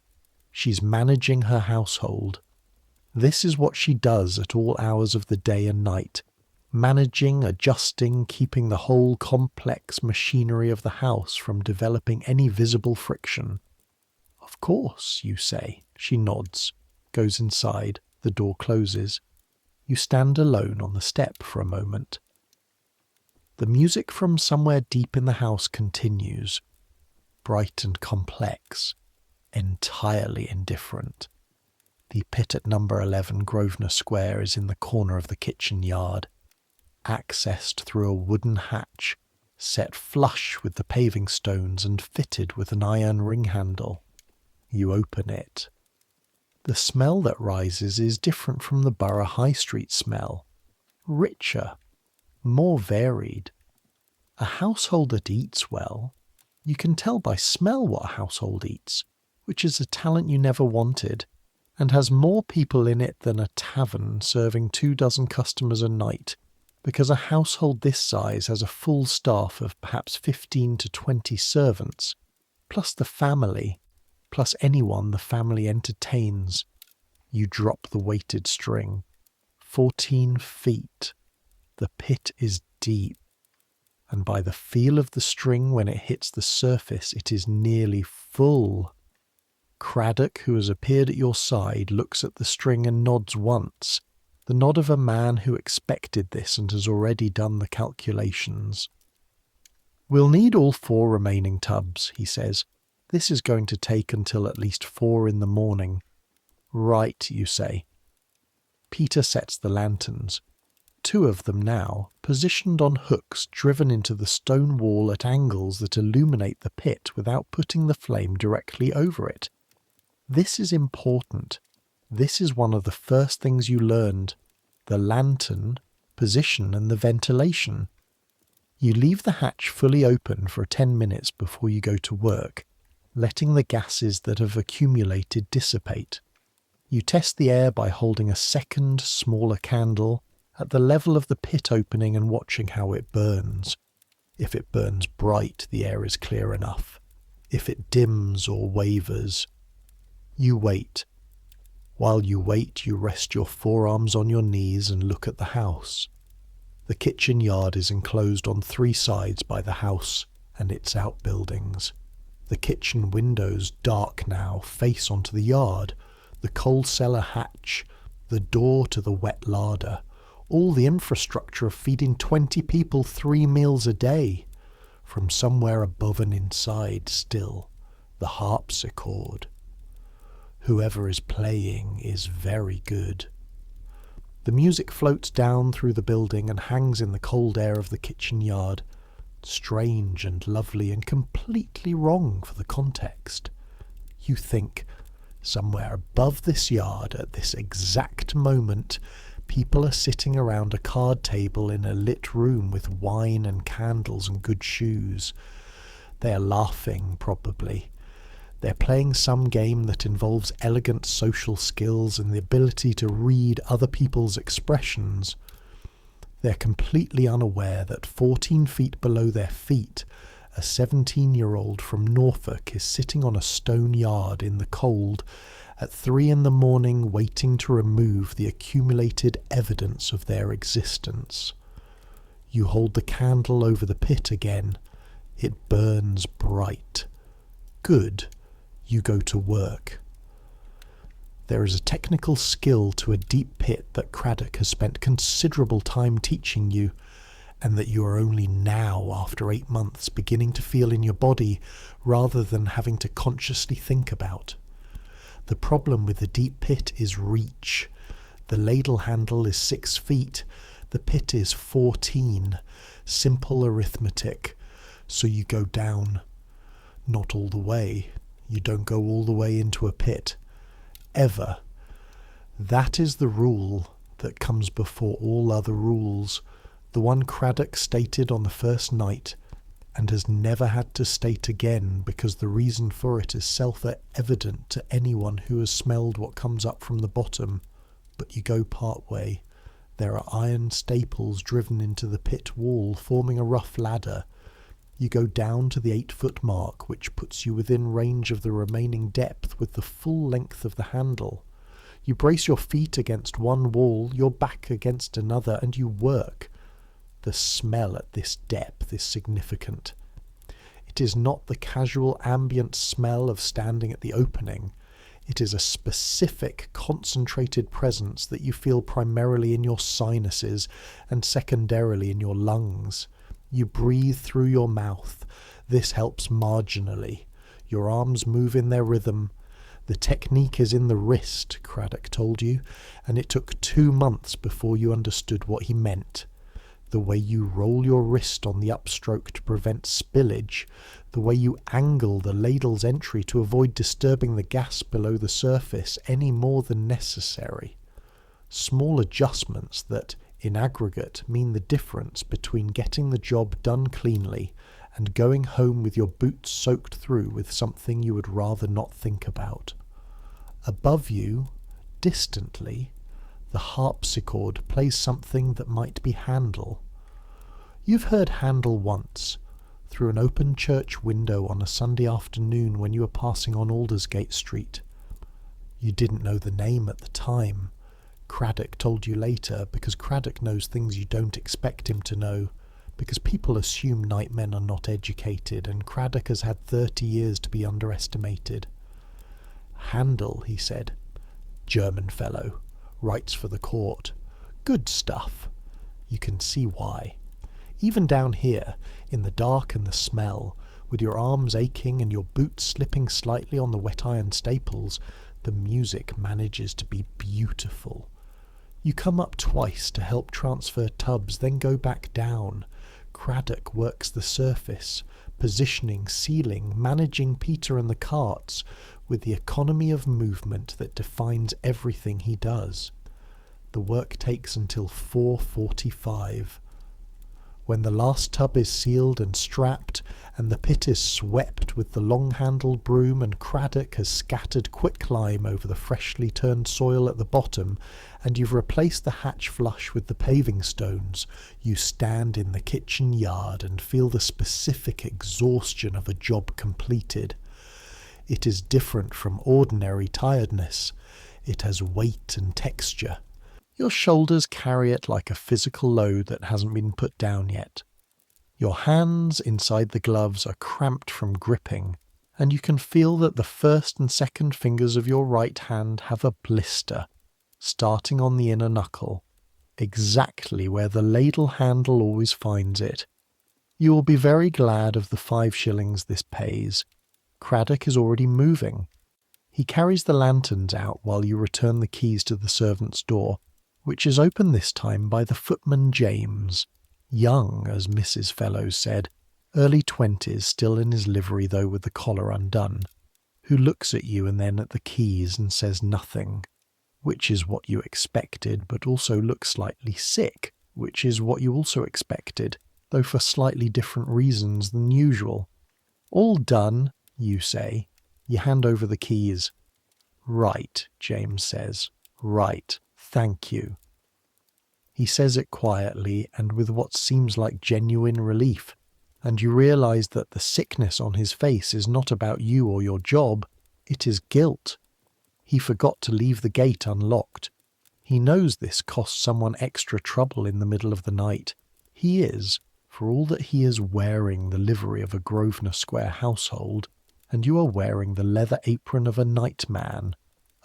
She's managing her household. This is what she does at all hours of the day and night, managing, adjusting, keeping the whole complex machinery of the house from developing any visible friction. "Of course," you say. She nods, goes inside, the door closes. You stand alone on the step for a moment. The music from somewhere deep in the house continues, bright and complex, entirely indifferent. The pit at number 11 Grosvenor Square is in the corner of the kitchen yard, accessed through a wooden hatch, set flush with the paving stones and fitted with an iron ring handle. You open it. The smell that rises is different from the Borough High Street smell, richer, more varied. A household that eats well, you can tell by smell what a household eats, which is a talent you never wanted, and has more people in it than a tavern serving 24 customers a night, because a household this size has a full staff of perhaps 15 to 20 servants, plus the family, plus anyone the family entertains. You drop the weighted string. 14 feet. The pit is deep, and by the feel of the string when it hits the surface, it is nearly full. Craddock, who has appeared at your side, looks at the string and nods once, the nod of a man who expected this and has already done the calculations. "We'll need all 4 remaining tubs," he says. "This is going to take until at least 4 in the morning." "Right," you say. Peter sets the lanterns. 2 of them now, positioned on hooks driven into the stone wall at angles that illuminate the pit without putting the flame directly over it. This is important. This is one of the first things you learned. The lantern, position and the ventilation. You leave the hatch fully open for 10 minutes before you go to work, letting the gases that have accumulated dissipate. You test the air by holding a second, smaller candle at the level of the pit opening and watching how it burns. If it burns bright, the air is clear enough. If it dims or wavers, you wait. While you wait, you rest your forearms on your knees and look at the house. The The kitchen yard is enclosed on 3 sides by the house and its outbuildings. The kitchen windows, dark now, face onto the yard, the coal cellar hatch, the door to the wet larder, all the infrastructure of feeding 20 people 3 meals a day. From somewhere above and inside still, the harpsichord. Whoever is playing is very good. The music floats down through the building and hangs in the cold air of the kitchen yard, strange and lovely and completely wrong for the context. You think, somewhere above this yard at this exact moment, people are sitting around a card table in a lit room with wine and candles and good shoes. They are laughing, probably. They're playing some game that involves elegant social skills and the ability to read other people's expressions. They're completely unaware that 14 feet below their feet, a 17-year-old from Norfolk is sitting on a stone yard in the cold at 3 a.m, waiting to remove the accumulated evidence of their existence. You hold the candle over the pit again. It burns bright. Good. You go to work. There is a technical skill to a deep pit that Craddock has spent considerable time teaching you, and that you are only now, after 8 months, beginning to feel in your body rather than having to consciously think about. The problem with the deep pit is reach. The ladle handle is 6 feet. The pit is 14. Simple arithmetic. So you go down. Not all the way. You don't go all the way into a pit. Ever. That is the rule that comes before all other rules. The one Craddock stated on the first night, and has never had to state again because the reason for it is self-evident to anyone who has smelled what comes up from the bottom. But you go part way. There are iron staples driven into the pit wall, forming a rough ladder. You go down to the 8-foot mark, which puts you within range of the remaining depth with the full length of the handle. You brace your feet against one wall, your back against another, and you work. The smell at this depth is significant. It is not the casual ambient smell of standing at the opening. It is a specific, concentrated presence that you feel primarily in your sinuses and secondarily in your lungs. You breathe through your mouth. This helps marginally. Your arms move in their rhythm. The technique is in the wrist, Craddock told you, and it took 2 months before you understood what he meant. The way you roll your wrist on the upstroke to prevent spillage, the way you angle the ladle's entry to avoid disturbing the gas below the surface any more than necessary. Small adjustments that, in aggregate, mean the difference between getting the job done cleanly and going home with your boots soaked through with something you would rather not think about. Above you, distantly, the harpsichord plays something that might be Handel. You've heard Handel once, through an open church window on a Sunday afternoon when you were passing on Aldersgate Street. You didn't know the name at the time. Craddock told you later, because Craddock knows things you don't expect him to know, because people assume nightmen are not educated, and Craddock has had 30 years to be underestimated. Handel, he said. German fellow. Writes for the court. Good stuff. You can see why. Even down here, in the dark and the smell, with your arms aching and your boots slipping slightly on the wet iron staples, the music manages to be beautiful. You come up twice to help transfer tubs, then go back down. Craddock works the surface, positioning, sealing, managing Peter and the carts, with the economy of movement that defines everything he does. The work takes until 4:45. When the last tub is sealed and strapped, and the pit is swept with the long-handled broom, and Craddock has scattered quicklime over the freshly turned soil at the bottom, and you've replaced the hatch flush with the paving stones, you stand in the kitchen yard and feel the specific exhaustion of a job completed. It is different from ordinary tiredness. It has weight and texture. Your shoulders carry it like a physical load that hasn't been put down yet. Your hands inside the gloves are cramped from gripping, and you can feel that the first and second fingers of your right hand have a blister, starting on the inner knuckle, exactly where the ladle handle always finds it. You will be very glad of the 5 shillings this pays. Craddock is already moving. He carries the lanterns out while you return the keys to the servants' door, which is opened this time by the footman James, young, as Mrs. Fellows said, early 20s, still in his livery though with the collar undone, who looks at you and then at the keys and says nothing, which is what you expected, but also looks slightly sick, which is what you also expected, though for slightly different reasons than usual. All done, you say. You hand over the keys. Right, James says. Right, thank you. He says it quietly and with what seems like genuine relief, and you realise that the sickness on his face is not about you or your job, it is guilt. He forgot to leave the gate unlocked. He knows this costs someone extra trouble in the middle of the night. He is, for all that he is wearing the livery of a Grosvenor Square household, and you are wearing the leather apron of a nightman,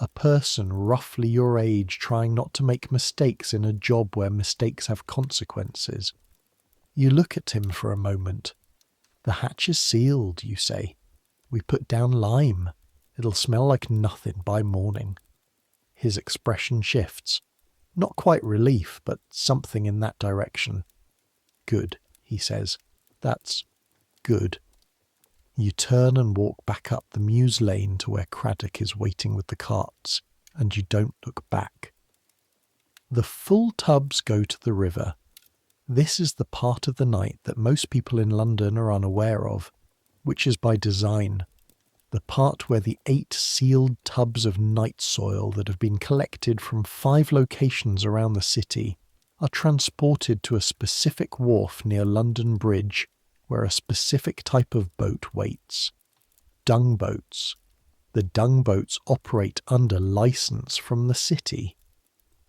a person roughly your age trying not to make mistakes in a job where mistakes have consequences. You look at him for a moment. The hatch is sealed, you say. We put down lime. It'll smell like nothing by morning. His expression shifts. Not quite relief, but something in that direction. Good, he says. That's good. You turn and walk back up the mews lane to where Craddock is waiting with the carts, and you don't look back. The full tubs go to the river. This is the part of the night that most people in London are unaware of, which is by design. The part where the 8 sealed tubs of night soil that have been collected from 5 locations around the city are transported to a specific wharf near London Bridge, where a specific type of boat waits. Dung boats. The dung boats operate under licence from the city.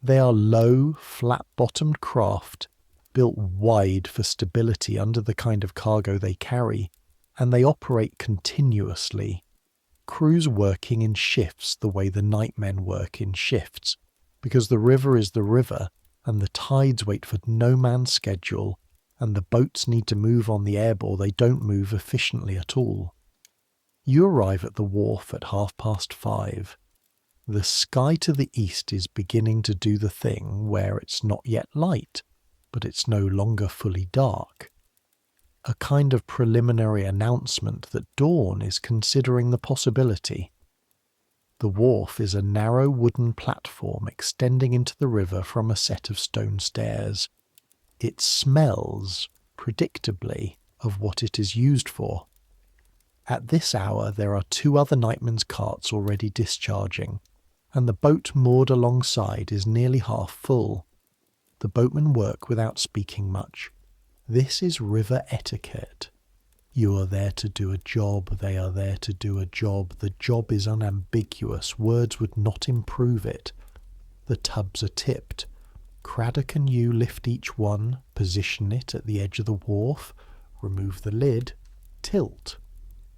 They are low, flat-bottomed craft, built wide for stability under the kind of cargo they carry, and they operate continuously. Crews working in shifts the way the nightmen work in shifts, because the river is the river, and the tides wait for no man's schedule, and the boats need to move on the ebb or they don't move efficiently at all. You arrive at the wharf at 5:30. The sky to the east is beginning to do the thing where it's not yet light, but it's no longer fully dark. A kind of preliminary announcement that dawn is considering the possibility. The wharf is a narrow wooden platform extending into the river from a set of stone stairs. It smells, predictably, of what it is used for. At this hour there are 2 other nightmen's carts already discharging, and the boat moored alongside is nearly half full. The boatmen work without speaking much. This is river etiquette. You are there to do a job, they are there to do a job. The job is unambiguous, words would not improve it. The tubs are tipped. Craddock and you lift each one, position it at the edge of the wharf, remove the lid, tilt.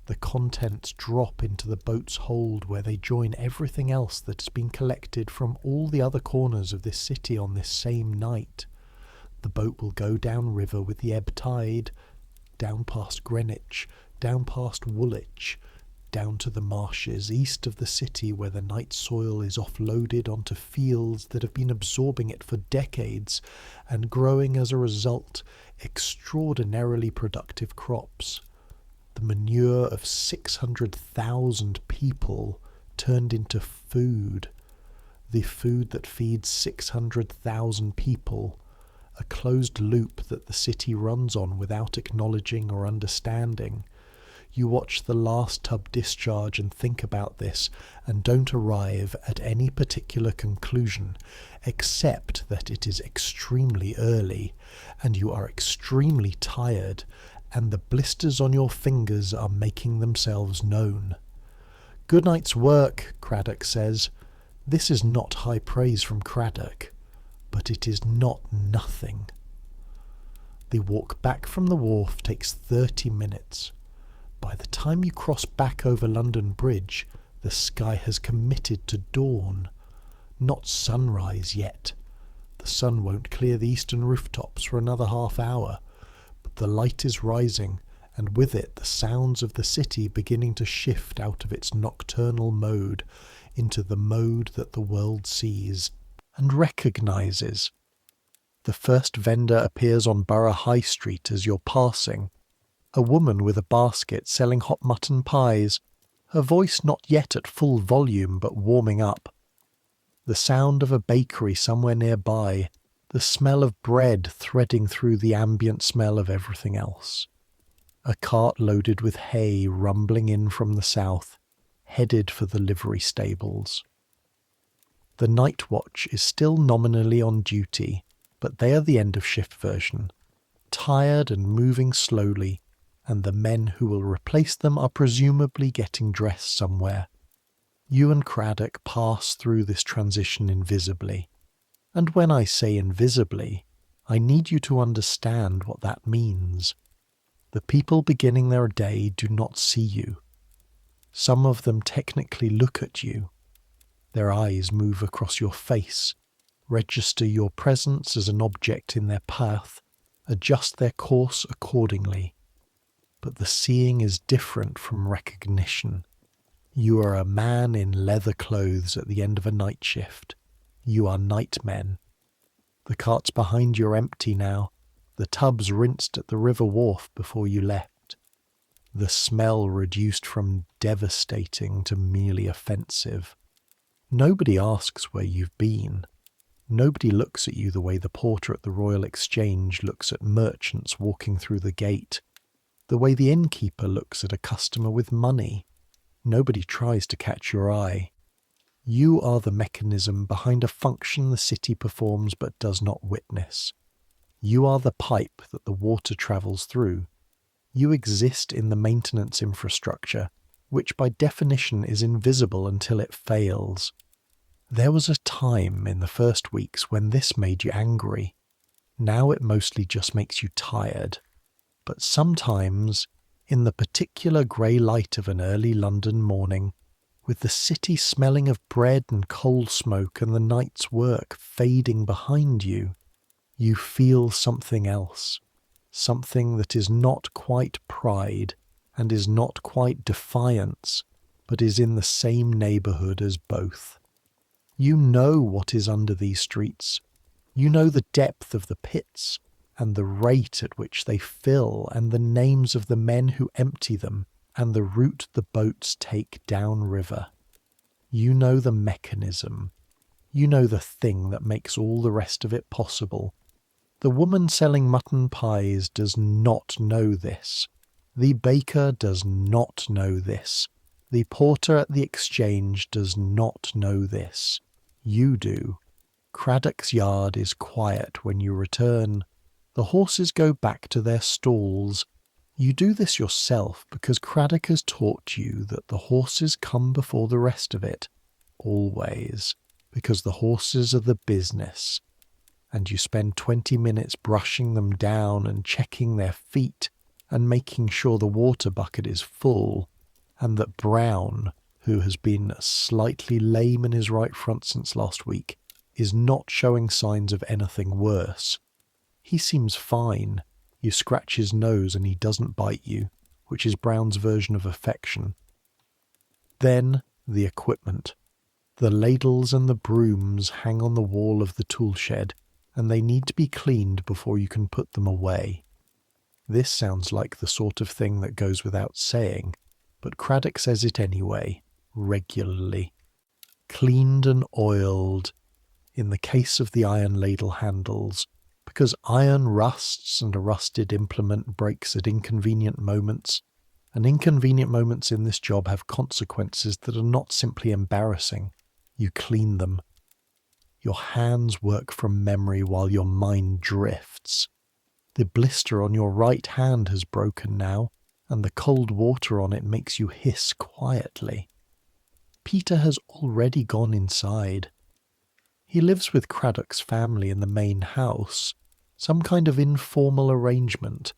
The contents drop into the boat's hold where they join everything else that has been collected from all the other corners of this city on this same night. The boat will go down river with the ebb tide, down past Greenwich, down past Woolwich, down to the marshes east of the city where the night soil is offloaded onto fields that have been absorbing it for decades and growing as a result extraordinarily productive crops. The manure of 600,000 people turned into food. The food that feeds 600,000 people. A closed loop that the city runs on without acknowledging or understanding. You watch the last tub discharge and think about this and don't arrive at any particular conclusion except that it is extremely early and you are extremely tired and the blisters on your fingers are making themselves known. "Good night's work," Craddock says. This is not high praise from Craddock. but it is not nothing. The walk back from the wharf takes 30 minutes. By the time you cross back over London Bridge, the sky has committed to dawn. Not sunrise yet. The sun won't clear the eastern rooftops for another half hour, but the light is rising, and with it the sounds of the city beginning to shift out of its nocturnal mode into the mode that the world sees and recognises. The first vendor appears on Borough High Street as you're passing. A woman with a basket selling hot mutton pies, her voice not yet at full volume but warming up. The sound of a bakery somewhere nearby, the smell of bread threading through the ambient smell of everything else. A cart loaded with hay rumbling in from the south, headed for the livery stables. The night watch is still nominally on duty, but they are the end of shift version, tired and moving slowly, and the men who will replace them are presumably getting dressed somewhere. You and Craddock pass through this transition invisibly. And when I say invisibly, I need you to understand what that means. The people beginning their day do not see you. Some of them technically look at you. Their eyes move across your face, register your presence as an object in their path, adjust their course accordingly. But the seeing is different from recognition. You are a man in leather clothes at the end of a night shift. You are nightmen. The carts behind you are empty now, the tubs rinsed at the river wharf before you left. The smell reduced from devastating to merely offensive. Nobody asks where you've been. Nobody looks at you the way the porter at the Royal Exchange looks at merchants walking through the gate, the way the innkeeper looks at a customer with money. Nobody tries to catch your eye. You are the mechanism behind a function the city performs but does not witness. You are the pipe that the water travels through. You exist in the maintenance infrastructure, which by definition is invisible until it fails. There was a time in the first weeks when this made you angry. Now it mostly just makes you tired. But sometimes, in the particular grey light of an early London morning, with the city smelling of bread and coal smoke and the night's work fading behind you, you feel something else, something that is not quite pride and is not quite defiance, but is in the same neighbourhood as both. You know what is under these streets. You know the depth of the pits, and the rate at which they fill, and the names of the men who empty them, and the route the boats take downriver. You know the mechanism. You know the thing that makes all the rest of it possible. The woman selling mutton pies does not know this. The baker does not know this. The porter at the exchange does not know this. You do. Craddock's yard is quiet when you return. The horses go back to their stalls. You do this yourself because Craddock has taught you that the horses come before the rest of it, always, because the horses are the business. And you spend 20 minutes brushing them down and checking their feet and making sure the water bucket is full, and that Brown, who has been slightly lame in his right front since last week, is not showing signs of anything worse. He seems fine. You scratch his nose and he doesn't bite you, which is Brown's version of affection. Then the equipment. The ladles and the brooms hang on the wall of the tool shed, and they need to be cleaned before you can put them away. This sounds like the sort of thing that goes without saying, but Craddock says it anyway, regularly. Cleaned and oiled, in the case of the iron ladle handles, because iron rusts and a rusted implement breaks at inconvenient moments, and inconvenient moments in this job have consequences that are not simply embarrassing. You clean them. Your hands work from memory while your mind drifts. The blister on your right hand has broken now, and the cold water on it makes you hiss quietly. Peter has already gone inside. He lives with Craddock's family in the main house, some kind of informal arrangement,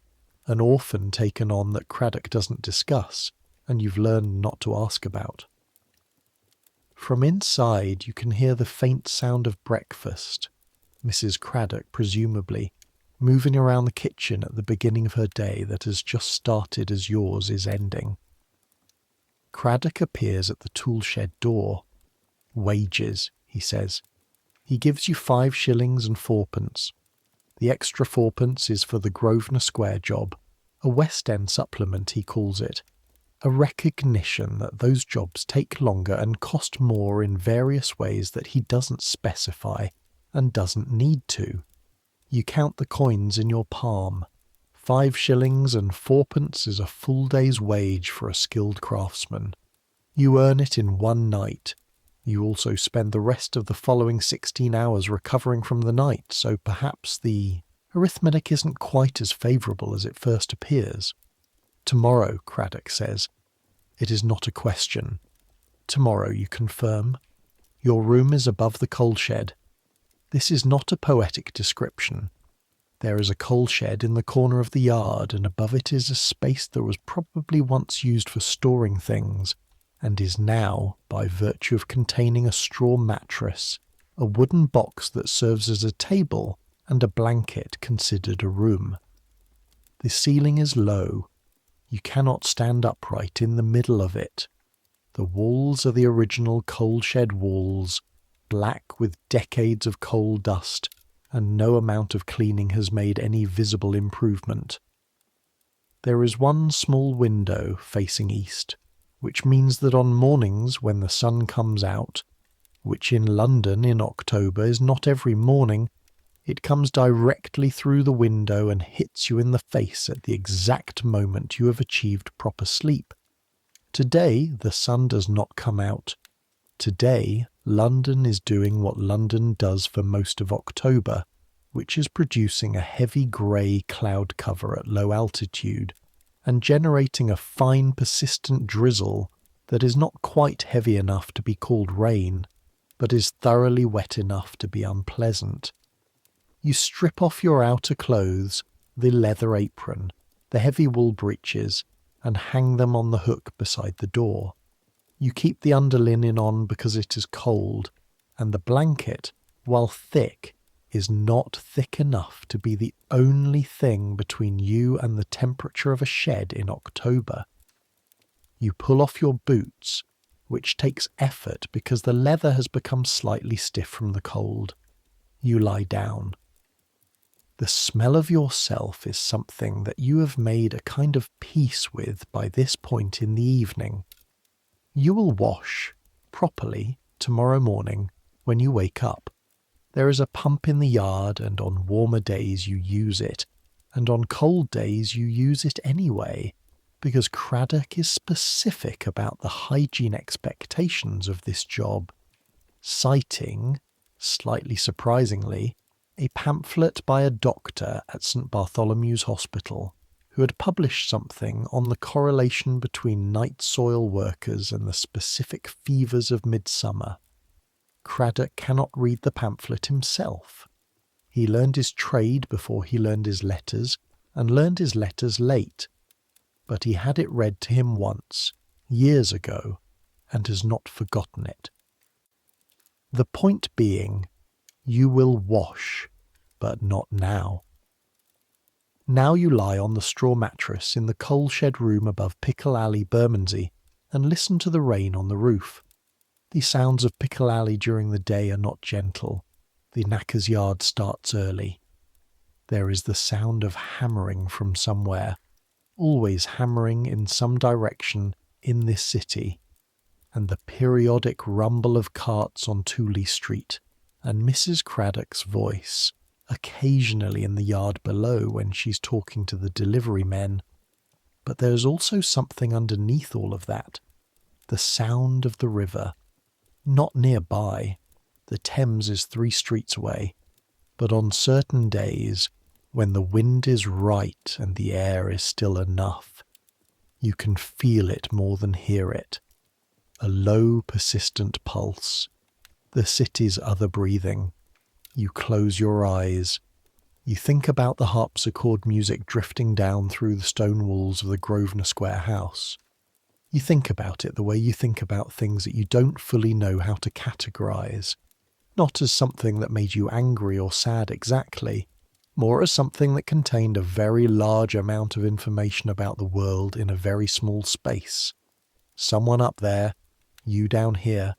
an orphan taken on that Craddock doesn't discuss, and you've learned not to ask about. From inside you can hear the faint sound of breakfast, Mrs. Craddock presumably, moving around the kitchen at the beginning of her day that has just started as yours is ending. Craddock appears at the toolshed door. "Wages," he says. He gives you 5 shillings and 4pence. The extra 4pence is for the Grosvenor Square job, a West End supplement he calls it, a recognition that those jobs take longer and cost more in various ways that he doesn't specify and doesn't need to. You count the coins in your palm. 5 shillings and 4pence is a full day's wage for a skilled craftsman. You earn it in one night. You also spend the rest of the following 16 hours recovering from the night, so perhaps the arithmetic isn't quite as favourable as it first appears. Tomorrow, Craddock says. It is not a question. Tomorrow, you confirm. Your room is above the coal shed. This is not a poetic description. There is a coal shed in the corner of the yard, and above it is a space that was probably once used for storing things, and is now, by virtue of containing a straw mattress, a wooden box that serves as a table, and a blanket considered a room. The ceiling is low. You cannot stand upright in the middle of it. The walls are the original coal shed walls, black with decades of coal dust, and no amount of cleaning has made any visible improvement. There is one small window facing east, which means that on mornings when the sun comes out, which in London in October is not every morning, it comes directly through the window and hits you in the face at the exact moment you have achieved proper sleep. Today the sun does not come out. Today London is doing what London does for most of October, which is producing a heavy grey cloud cover at low altitude, and generating a fine persistent drizzle that is not quite heavy enough to be called rain, but is thoroughly wet enough to be unpleasant. You strip off your outer clothes, the leather apron, the heavy wool breeches, and hang them on the hook beside the door. You keep the underlinen on because it is cold, and the blanket, while thick, is not thick enough to be the only thing between you and the temperature of a shed in October. You pull off your boots, which takes effort because the leather has become slightly stiff from the cold. You lie down. The smell of yourself is something that you have made a kind of peace with by this point in the evening. You will wash, properly, tomorrow morning when you wake up. There is a pump in the yard, and on warmer days you use it, and on cold days you use it anyway, because Craddock is specific about the hygiene expectations of this job, citing, slightly surprisingly, a pamphlet by a doctor at St. Bartholomew's Hospital, who had published something on the correlation between night soil workers and the specific fevers of midsummer. Craddock cannot read the pamphlet himself. He learned his trade before he learned his letters, and learned his letters late, but he had it read to him once, years ago, and has not forgotten it. The point being, you will wash, but not now. Now you lie on the straw mattress in the coal shed room above Pickle Alley, Bermondsey, and listen to the rain on the roof. The sounds of Pickle Alley during the day are not gentle. The knacker's yard starts early. There is the sound of hammering from somewhere, always hammering in some direction in this city, and the periodic rumble of carts on Tooley Street, and Mrs. Craddock's voice, occasionally in the yard below when she's talking to the delivery men. But there's also something underneath all of that, the sound of the river. Not nearby, the Thames is 3 streets away, but on certain days, when the wind is right and the air is still enough, you can feel it more than hear it, a low, persistent pulse. The city's other breathing. You close your eyes. You think about the harpsichord music drifting down through the stone walls of the Grosvenor Square house. You think about it the way you think about things that you don't fully know how to categorise. Not as something that made you angry or sad exactly, more as something that contained a very large amount of information about the world in a very small space. Someone up there, you down here,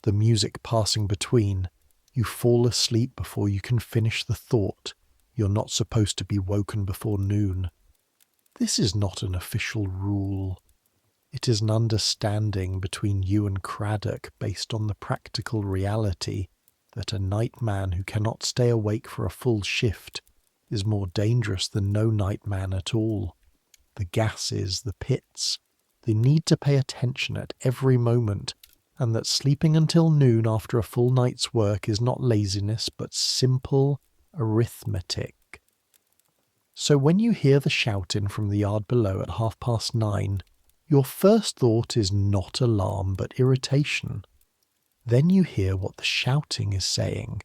the music passing between. You fall asleep before you can finish the thought. You're not supposed to be woken before noon. This is not an official rule. It is an understanding between you and Craddock based on the practical reality that a nightman who cannot stay awake for a full shift is more dangerous than no nightman at all. The gases, the pits, they need to pay attention at every moment, and that sleeping until noon after a full night's work is not laziness but simple arithmetic. So when you hear the shouting from the yard below at 9:30, your first thought is not alarm but irritation. Then you hear what the shouting is saying.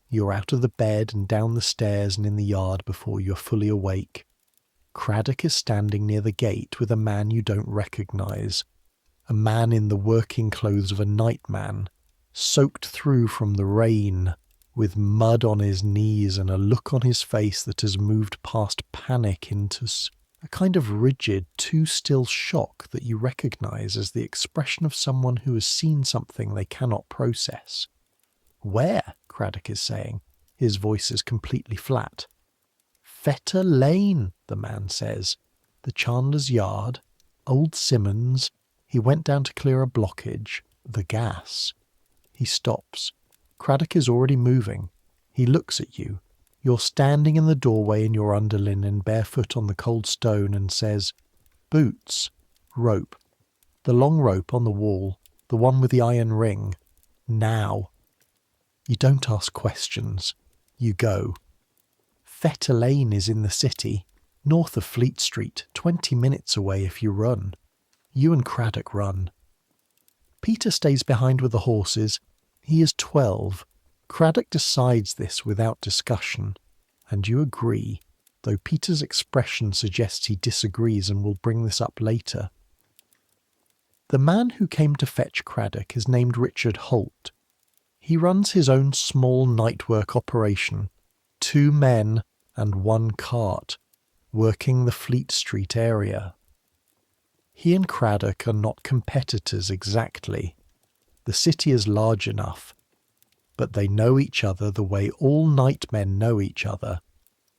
You're out of the bed and down the stairs and in the yard before you're fully awake. Craddock is standing near the gate with a man you don't recognise, a man in the working clothes of a nightman, soaked through from the rain, with mud on his knees and a look on his face that has moved past panic into a kind of rigid, too-still shock that you recognise as the expression of someone who has seen something they cannot process. "Where?" Craddock is saying. His voice is completely flat. "Fetter Lane," the man says. "The chandler's yard. Old Simmons. He went down to clear a blockage. The gas." He stops. Craddock is already moving. He looks at you. You're standing in the doorway in your underlinen, barefoot on the cold stone, and says, "Boots. Rope. The long rope on the wall. The one with the iron ring. Now." You don't ask questions. You go. Fetter Lane is in the city, north of Fleet Street, 20 minutes away if you run. You and Craddock run. Peter stays behind with the horses. He is 12. Craddock decides this without discussion, and you agree, though Peter's expression suggests he disagrees and will bring this up later. The man who came to fetch Craddock is named Richard Holt. He runs his own small night-work operation, 2 men and 1 cart, working the Fleet Street area. He and Craddock are not competitors exactly. The city is large enough, but they know each other the way all nightmen know each other,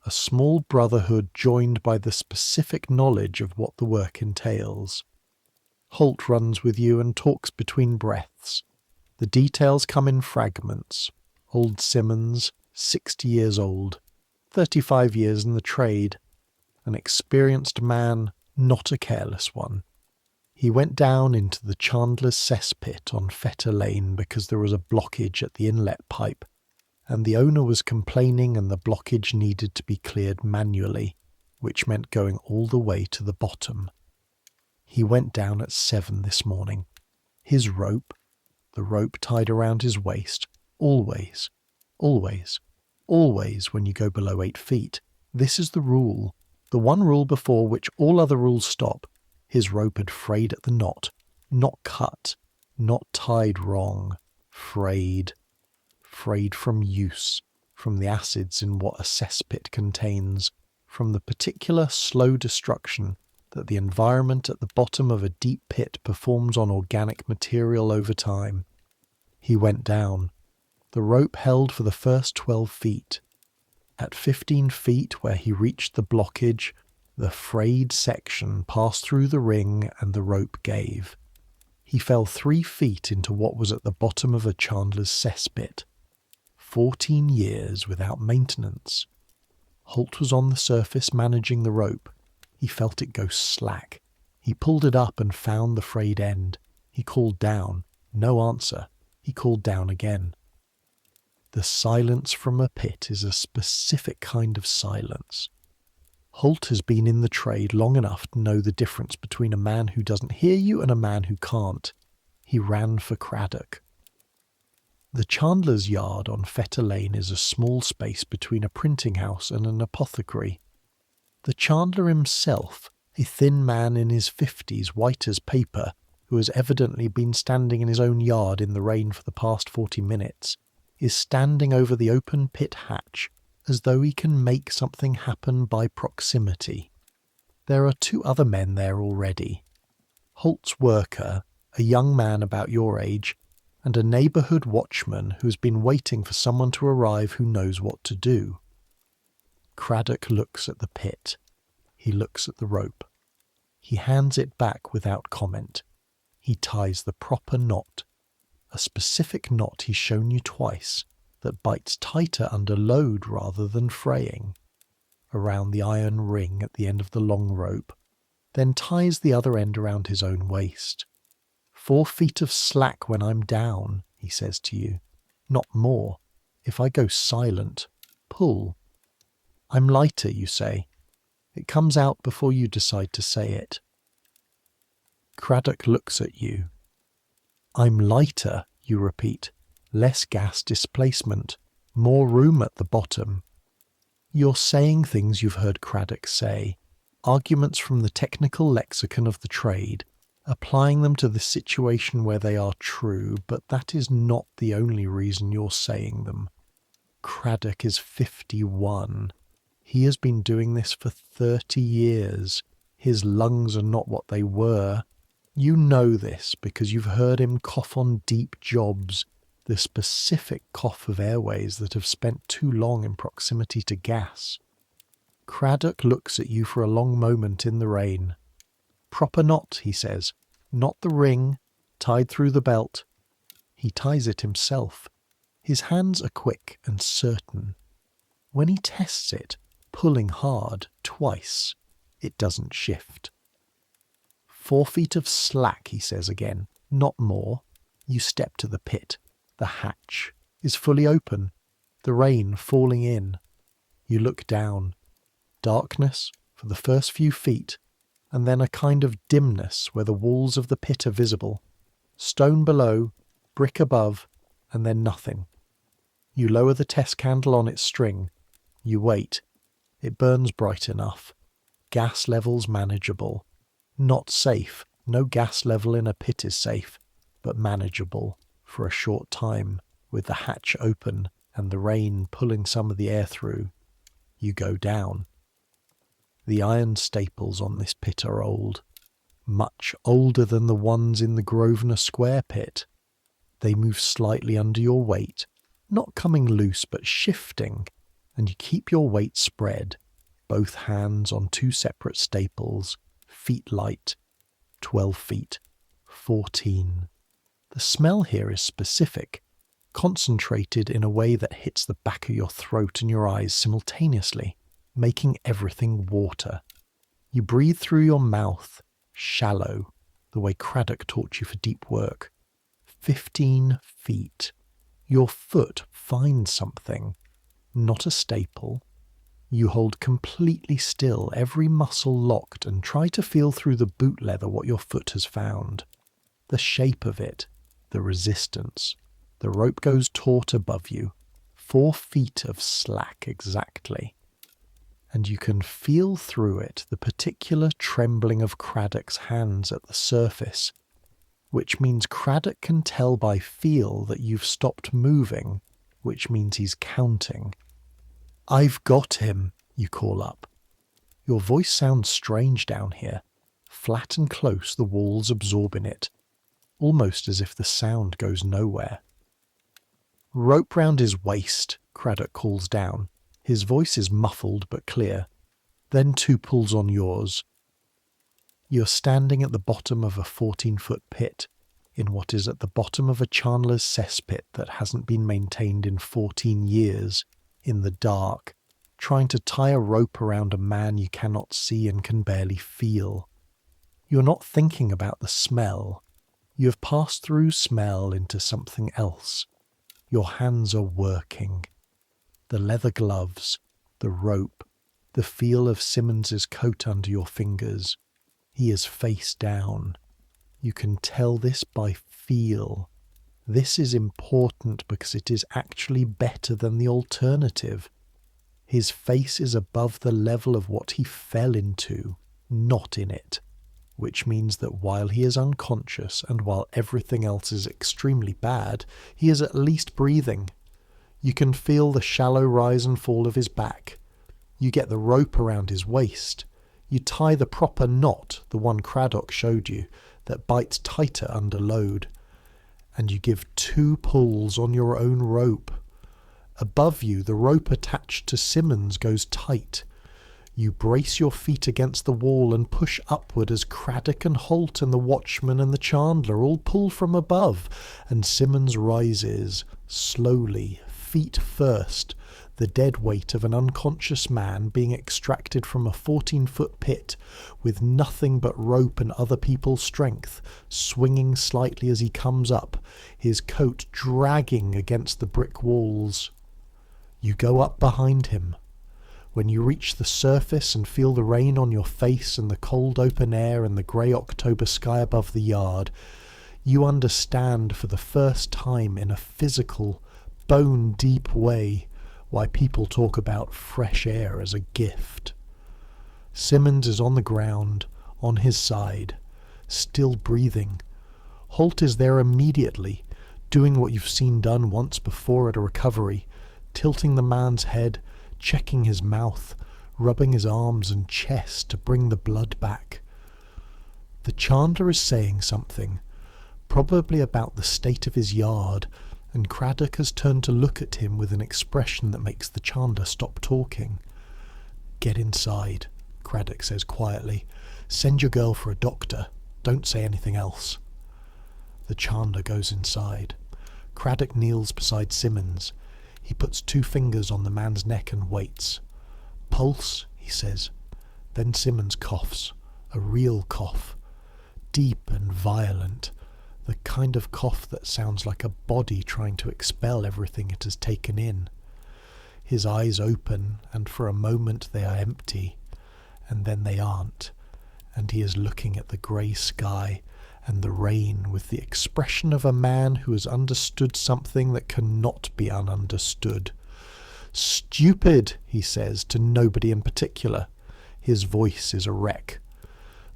a small brotherhood joined by the specific knowledge of what the work entails. Holt runs with you and talks between breaths. The details come in fragments. Old Simmons, 60 years old, 35 years in the trade, an experienced man, not a careless one. He went down into the chandler's cesspit on Fetter Lane because there was a blockage at the inlet pipe, and the owner was complaining and the blockage needed to be cleared manually, which meant going all the way to the bottom. He went down at 7 this morning. His rope, the rope tied around his waist, always when you go below 8 feet. This is the rule, the one rule before which all other rules stop. His rope had frayed at the knot, not cut, not tied wrong, frayed from use, from the acids in what a cesspit contains, from the particular slow destruction that the environment at the bottom of a deep pit performs on organic material over time. He went down. The rope held for the first 12 feet. At 15 feet, where he reached the blockage, the frayed section passed through the ring and the rope gave. He fell 3 feet into what was at the bottom of a chandler's cesspit. 14 years without maintenance. Holt was on the surface managing the rope. He felt it go slack. He pulled it up and found the frayed end. He called down. No answer. He called down again. The silence from a pit is a specific kind of silence. Holt has been in the trade long enough to know the difference between a man who doesn't hear you and a man who can't. He ran for Craddock. The chandler's yard on Fetter Lane is a small space between a printing house and an apothecary. The chandler himself, a thin man in his 50s, white as paper, who has evidently been standing in his own yard in the rain for the past 40 minutes, is standing over the open pit hatch as though he can make something happen by proximity. There are 2 other men there already. Holt's worker, a young man about your age, and a neighbourhood watchman who's been waiting for someone to arrive who knows what to do. Craddock looks at the pit. He looks at the rope. He hands it back without comment. He ties the proper knot. A specific knot he's shown you twice that bites tighter under load rather than fraying, around the iron ring at the end of the long rope, then ties the other end around his own waist. 4 feet of slack when I'm down, he says to you. Not more. If I go silent, pull. I'm lighter, you say. It comes out before you decide to say it. Craddock looks at you. I'm lighter, you repeat. Less gas displacement. More room at the bottom. You're saying things you've heard Craddock say, arguments from the technical lexicon of the trade, applying them to the situation where they are true, but that is not the only reason you're saying them. Craddock is 51. He has been doing this for 30 years. His lungs are not what they were. You know this because you've heard him cough on deep jobs, the specific cough of airways that have spent too long in proximity to gas. Craddock looks at you for a long moment in the rain. Proper knot, he says. Not the ring, tied through the belt. He ties it himself. His hands are quick and certain. When he tests it, pulling hard, twice, it doesn't shift. 4 feet of slack, he says again, not more. You step to the pit. The hatch is fully open, the rain falling in. You look down. Darkness for the first few feet, and then a kind of dimness where the walls of the pit are visible. Stone below, brick above, and then nothing. You lower the test candle on its string. You wait. It burns bright enough. Gas levels manageable. Not safe. No gas level in a pit is safe, but manageable for a short time, with the hatch open and the rain pulling some of the air through. You go down. The iron staples on this pit are old, much older than the ones in the Grosvenor Square pit. They move slightly under your weight, not coming loose but shifting, and you keep your weight spread, both hands on 2 separate staples, feet light, 12 feet, 14. The smell here is specific, concentrated in a way that hits the back of your throat and your eyes simultaneously, making everything water. You breathe through your mouth, shallow, the way Craddock taught you for deep work. 15 feet. Your foot finds something, not a staple. You hold completely still, every muscle locked, and try to feel through the boot leather what your foot has found. The shape of it, the resistance. The rope goes taut above you, 4 feet of slack exactly. And you can feel through it the particular trembling of Craddock's hands at the surface, which means Craddock can tell by feel that you've stopped moving, which means he's counting. I've got him, you call up. Your voice sounds strange down here, flat and close, the walls absorbing it, almost as if the sound goes nowhere. Rope round his waist, Craddock calls down. His voice is muffled but clear. Then 2 pulls on yours. You're standing at the bottom of a 14-foot pit, in what is at the bottom of a chandler's cesspit that hasn't been maintained in 14 years, in the dark, trying to tie a rope around a man you cannot see and can barely feel. You're not thinking about the smell. You have passed through smell into something else. Your hands are working. The leather gloves, the rope, the feel of Simmons's coat under your fingers. He is face down. You can tell this by feel. This is important because it is actually better than the alternative. His face is above the level of what he fell into, not in it, which means that while he is unconscious and while everything else is extremely bad, he is at least breathing. You can feel the shallow rise and fall of his back. You get the rope around his waist. You tie the proper knot, the one Craddock showed you, that bites tighter under load. And you give 2 pulls on your own rope. Above you, the rope attached to Simmons goes tight. You brace your feet against the wall and push upward as Craddock and Holt and the watchman and the chandler all pull from above, and Simmons rises, slowly, feet first, the dead weight of an unconscious man being extracted from a 14-foot pit, with nothing but rope and other people's strength, swinging slightly as he comes up, his coat dragging against the brick walls. You go up behind him. When you reach the surface and feel the rain on your face and the cold open air and the grey October sky above the yard, you understand for the first time in a physical, bone-deep way why people talk about fresh air as a gift. Simmons is on the ground, on his side, still breathing. Holt is there immediately, doing what you've seen done once before at a recovery, tilting the man's head, checking his mouth, rubbing his arms and chest to bring the blood back. The chandler is saying something, probably about the state of his yard, and Craddock has turned to look at him with an expression that makes the chandler stop talking. "Get inside," Craddock says quietly. "Send your girl for a doctor. Don't say anything else." The chandler goes inside. Craddock kneels beside Simmons. He puts 2 fingers on the man's neck and waits. "Pulse," he says. Then Simmons coughs, a real cough, deep and violent, the kind of cough that sounds like a body trying to expel everything it has taken in. His eyes open, and for a moment they are empty, and then they aren't, and he is looking at the grey sky and the rain with the expression of a man who has understood something that cannot be ununderstood. "Stupid," he says, to nobody in particular. His voice is a wreck.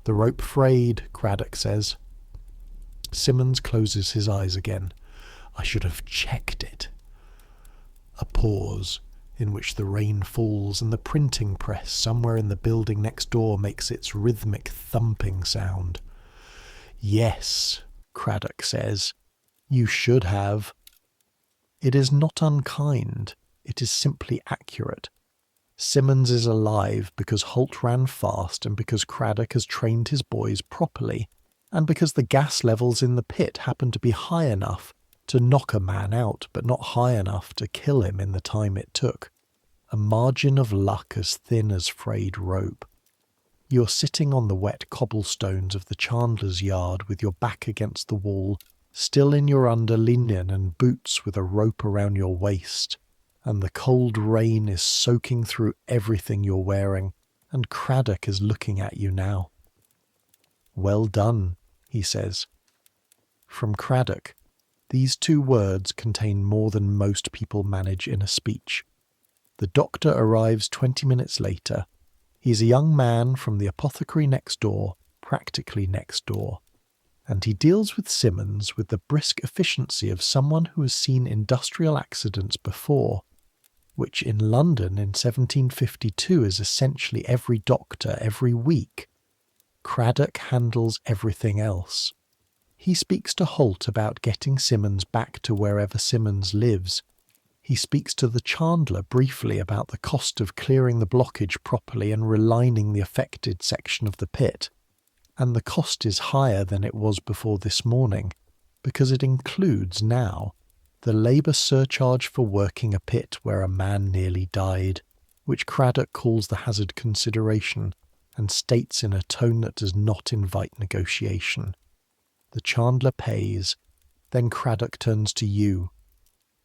"The rope frayed," Craddock says. Simmons closes his eyes again. "I should have checked it." A pause, in which the rain falls and the printing press somewhere in the building next door makes its rhythmic thumping sound. "Yes," Craddock says, "you should have." It is not unkind, it is simply accurate. Simmons is alive because Holt ran fast and because Craddock has trained his boys properly, and because the gas levels in the pit happen to be high enough to knock a man out, but not high enough to kill him in the time it took. A margin of luck as thin as frayed rope. You're sitting on the wet cobblestones of the chandler's yard with your back against the wall, still in your under-linen and boots with a rope around your waist, and the cold rain is soaking through everything you're wearing, and Craddock is looking at you now. "Well done," he says. From Craddock, these 2 words contain more than most people manage in a speech. The doctor arrives 20 minutes later. He's a young man from the apothecary next door, practically next door, and he deals with Simmons with the brisk efficiency of someone who has seen industrial accidents before, which in London in 1752 is essentially every doctor every week. Craddock handles everything else. He speaks to Holt about getting Simmons back to wherever Simmons lives. He speaks to the chandler briefly about the cost of clearing the blockage properly and relining the affected section of the pit. And the cost is higher than it was before this morning, because it includes now the labour surcharge for working a pit where a man nearly died, which Craddock calls the hazard consideration, and states in a tone that does not invite negotiation. The chandler pays. Then Craddock turns to you.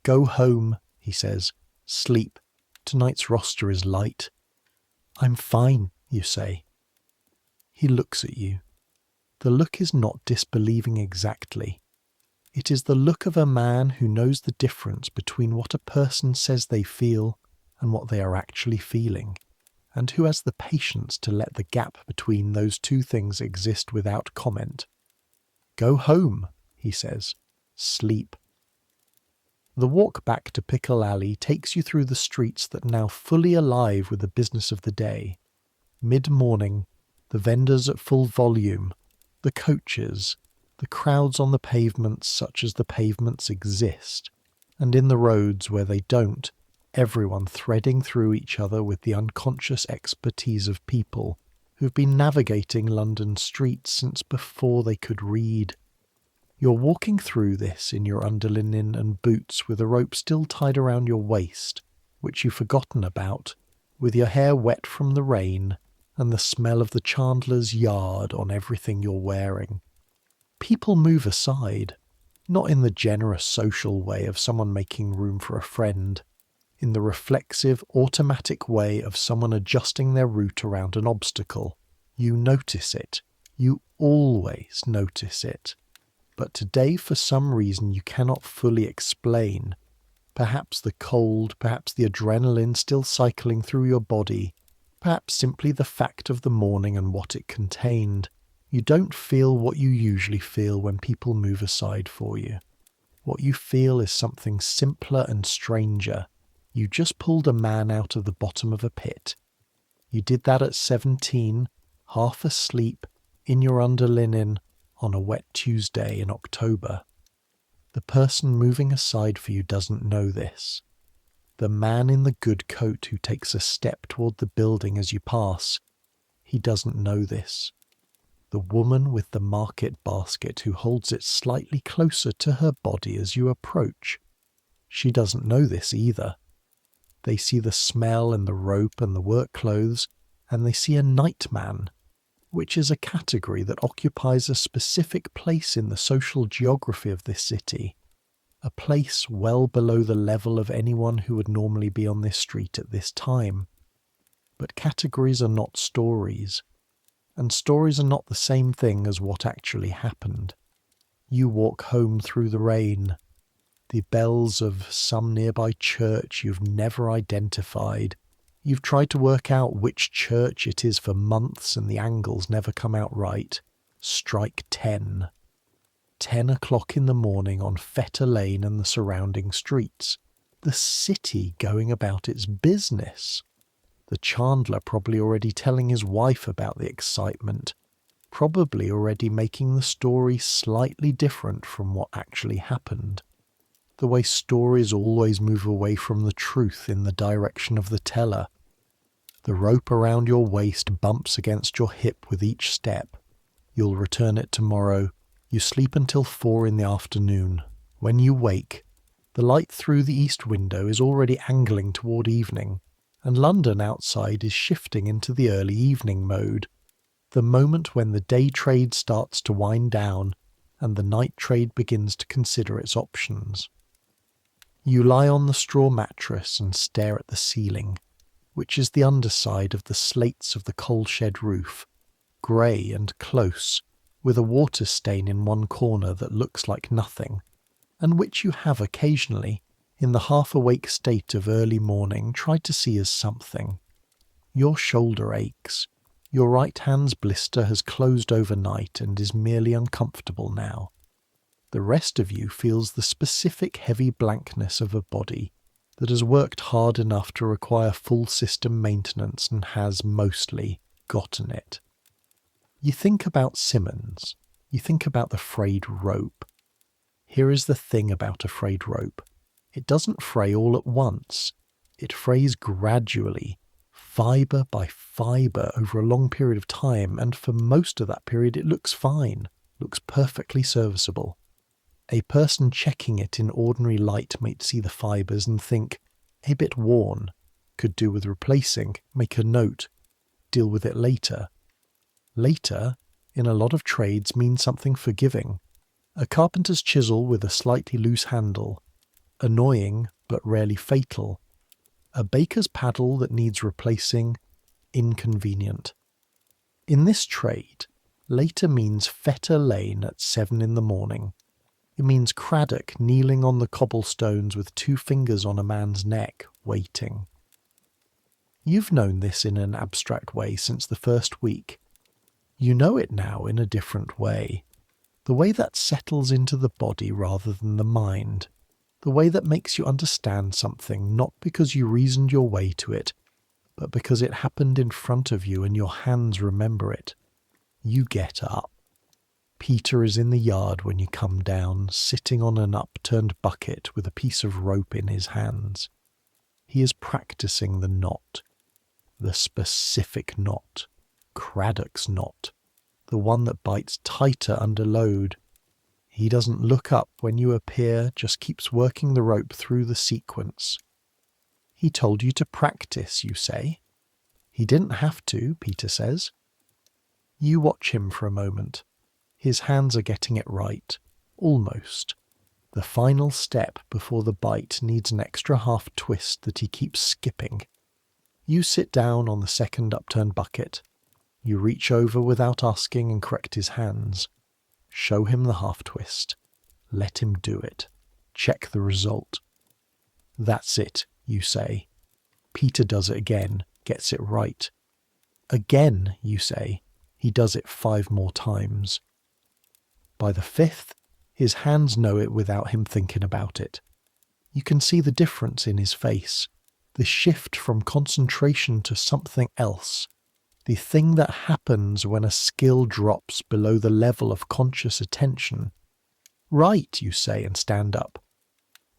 "Go home," he says. "Sleep. Tonight's roster is light." "I'm fine," you say. He looks at you. The look is not disbelieving exactly. It is the look of a man who knows the difference between what a person says they feel and what they are actually feeling, and who has the patience to let the gap between those two things exist without comment. Go home, he says. Sleep. The walk back to Pickle Alley takes you through the streets that are now fully alive with the business of the day. Mid-morning, the vendors at full volume, the coaches, the crowds on the pavements such as the pavements exist, and in the roads where they don't, everyone threading through each other with the unconscious expertise of people who've been navigating London streets since before they could read. You're walking through this in your underlinen and boots with a rope still tied around your waist, which you've forgotten about, with your hair wet from the rain and the smell of the chandler's yard on everything you're wearing. People move aside, not in the generous social way of someone making room for a friend, in the reflexive, automatic way of someone adjusting their route around an obstacle. You notice it. You always notice it. But today, for some reason you cannot fully explain, perhaps the cold, perhaps the adrenaline still cycling through your body, perhaps simply the fact of the morning and what it contained, you don't feel what you usually feel when people move aside for you. What you feel is something simpler and stranger. You just pulled a man out of the bottom of a pit. You did that at 17, half asleep, in your underlinen, on a wet Tuesday in October. The person moving aside for you doesn't know this. The man in the good coat who takes a step toward the building as you pass, he doesn't know this. The woman with the market basket who holds it slightly closer to her body as you approach, she doesn't know this either. They see the smell and the rope and the work clothes, and they see a nightman, which is a category that occupies a specific place in the social geography of this city, a place well below the level of anyone who would normally be on this street at this time. But categories are not stories, and stories are not the same thing as what actually happened. You walk home through the rain. The bells of some nearby church you've never identified. You've tried to work out which church it is for months and the angles never come out right. Strike 10. 10 o'clock in the morning on Fetter Lane and the surrounding streets. The city going about its business. The chandler probably already telling his wife about the excitement, probably already making the story slightly different from what actually happened. The way stories always move away from the truth in the direction of the teller. The rope around your waist bumps against your hip with each step. You'll return it tomorrow. You sleep until 4 in the afternoon. When you wake, the light through the east window is already angling toward evening, and London outside is shifting into the early evening mode, the moment when the day trade starts to wind down and the night trade begins to consider its options. You lie on the straw mattress and stare at the ceiling, which is the underside of the slates of the coal shed roof, grey and close, with a water stain in one corner that looks like nothing, and which you have occasionally, in the half-awake state of early morning, tried to see as something. Your shoulder aches. Your right hand's blister has closed overnight and is merely uncomfortable now. The rest of you feels the specific heavy blankness of a body that has worked hard enough to require full system maintenance and has mostly gotten it. You think about Simmons. You think about the frayed rope. Here is the thing about a frayed rope. It doesn't fray all at once. It frays gradually, fibre by fibre over a long period of time, and for most of that period it looks fine, looks perfectly serviceable. A person checking it in ordinary light might see the fibres and think, a bit worn, could do with replacing, make a note, deal with it later. Later, in a lot of trades, means something forgiving. A carpenter's chisel with a slightly loose handle, annoying but rarely fatal. A baker's paddle that needs replacing, inconvenient. In this trade, later means Fetter Lane at 7 in the morning. It means Craddock kneeling on the cobblestones with 2 fingers on a man's neck, waiting. You've known this in an abstract way since the first week. You know it now in a different way. The way that settles into the body rather than the mind. The way that makes you understand something not because you reasoned your way to it, but because it happened in front of you and your hands remember it. You get up. Peter is in the yard when you come down, sitting on an upturned bucket with a piece of rope in his hands. He is practicing the knot. The specific knot. Craddock's knot. The one that bites tighter under load. He doesn't look up when you appear, just keeps working the rope through the sequence. He told you to practice, you say. He didn't have to, Peter says. You watch him for a moment. His hands are getting it right. Almost. The final step before the bite needs an extra half twist that he keeps skipping. You sit down on the second upturned bucket. You reach over without asking and correct his hands. Show him the half twist. Let him do it. Check the result. That's it, you say. Peter does it again, gets it right. Again, you say. He does it 5 more times. By the 5th, his hands know it without him thinking about it. You can see the difference in his face, the shift from concentration to something else, the thing that happens when a skill drops below the level of conscious attention. Right, you say, and stand up.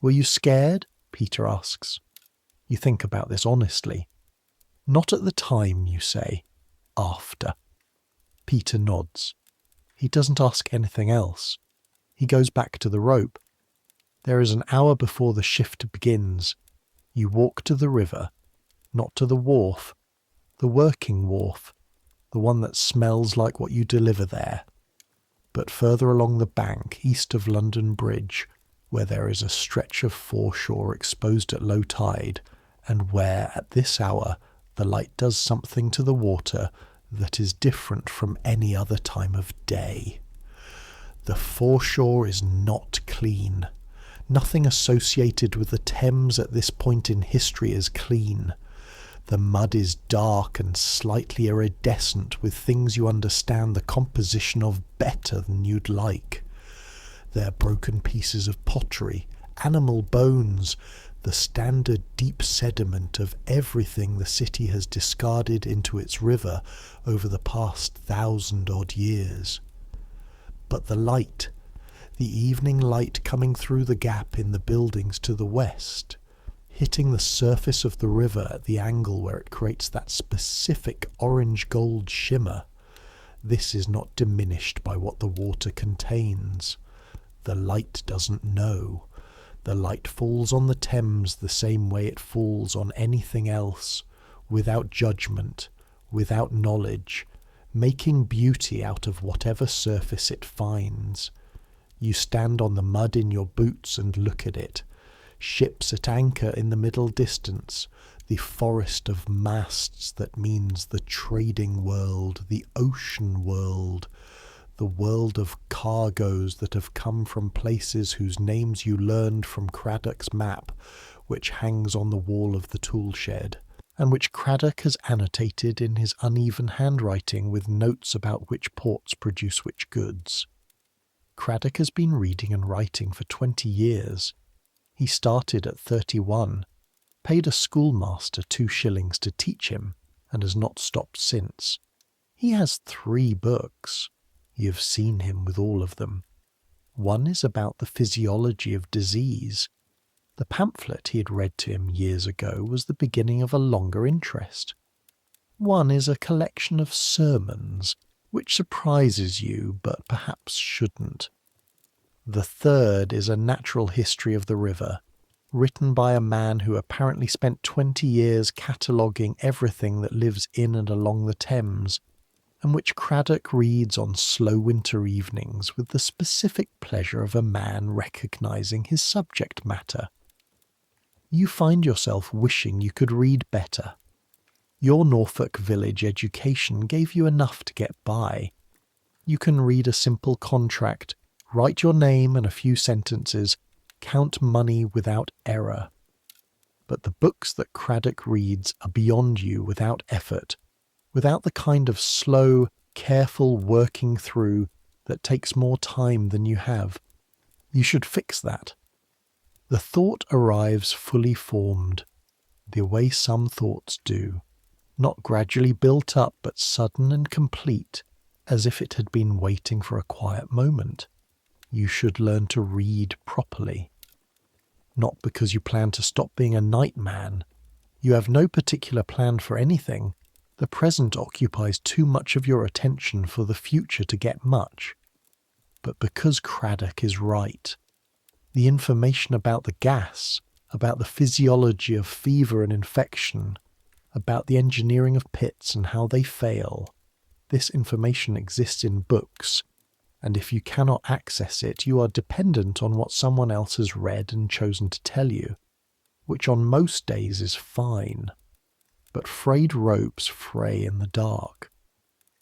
Were you scared? Peter asks. You think about this honestly. Not at the time, you say. After. Peter nods. He doesn't ask anything else. He goes back to the rope. There is an hour before the shift begins. You walk to the river, not to the wharf, the working wharf, the one that smells like what you deliver there, but further along the bank east of London Bridge, where there is a stretch of foreshore exposed at low tide, and where, at this hour, the light does something to the water that is different from any other time of day. The foreshore is not clean. Nothing associated with the Thames at this point in history is clean. The mud is dark and slightly iridescent with things you understand the composition of better than you'd like. There are broken pieces of pottery, animal bones, the standard deep sediment of everything the city has discarded into its river over the past 1,000-odd years. But the light, the evening light coming through the gap in the buildings to the west, hitting the surface of the river at the angle where it creates that specific orange-gold shimmer, this is not diminished by what the water contains. The light doesn't know. The light falls on the Thames the same way it falls on anything else, without judgment, without knowledge, making beauty out of whatever surface it finds. You stand on the mud in your boots and look at it. Ships at anchor in the middle distance, the forest of masts that means the trading world, the ocean world, the world of cargoes that have come from places whose names you learned from Craddock's map, which hangs on the wall of the tool shed, and which Craddock has annotated in his uneven handwriting with notes about which ports produce which goods. Craddock has been reading and writing for 20 years. He started at 31, paid a schoolmaster 2 shillings to teach him, and has not stopped since. He has 3 books. You've seen him with all of them. One is about the physiology of disease. The pamphlet he had read to him years ago was the beginning of a longer interest. One is a collection of sermons, which surprises you, but perhaps shouldn't. The third is a natural history of the river, written by a man who apparently spent 20 years cataloguing everything that lives in and along the Thames, and which Craddock reads on slow winter evenings with the specific pleasure of a man recognising his subject matter. You find yourself wishing you could read better. Your Norfolk village education gave you enough to get by. You can read a simple contract, Write your name and a few sentences. Count money without error. But the books that Craddock reads are beyond you without effort, without the kind of slow, careful working through that takes more time than you have. You should fix that. The thought arrives fully formed, the way some thoughts do, not gradually built up but sudden and complete, as if it had been waiting for a quiet moment. You should learn to read properly. Not because you plan to stop being a nightman. You have no particular plan for anything. The present occupies too much of your attention for the future to get much. But because Craddock is right, the information about the gas, about the physiology of fever and infection, about the engineering of pits and how they fail, this information exists in books, and if you cannot access it, you are dependent on what someone else has read and chosen to tell you, which on most days is fine. But frayed ropes fray in the dark.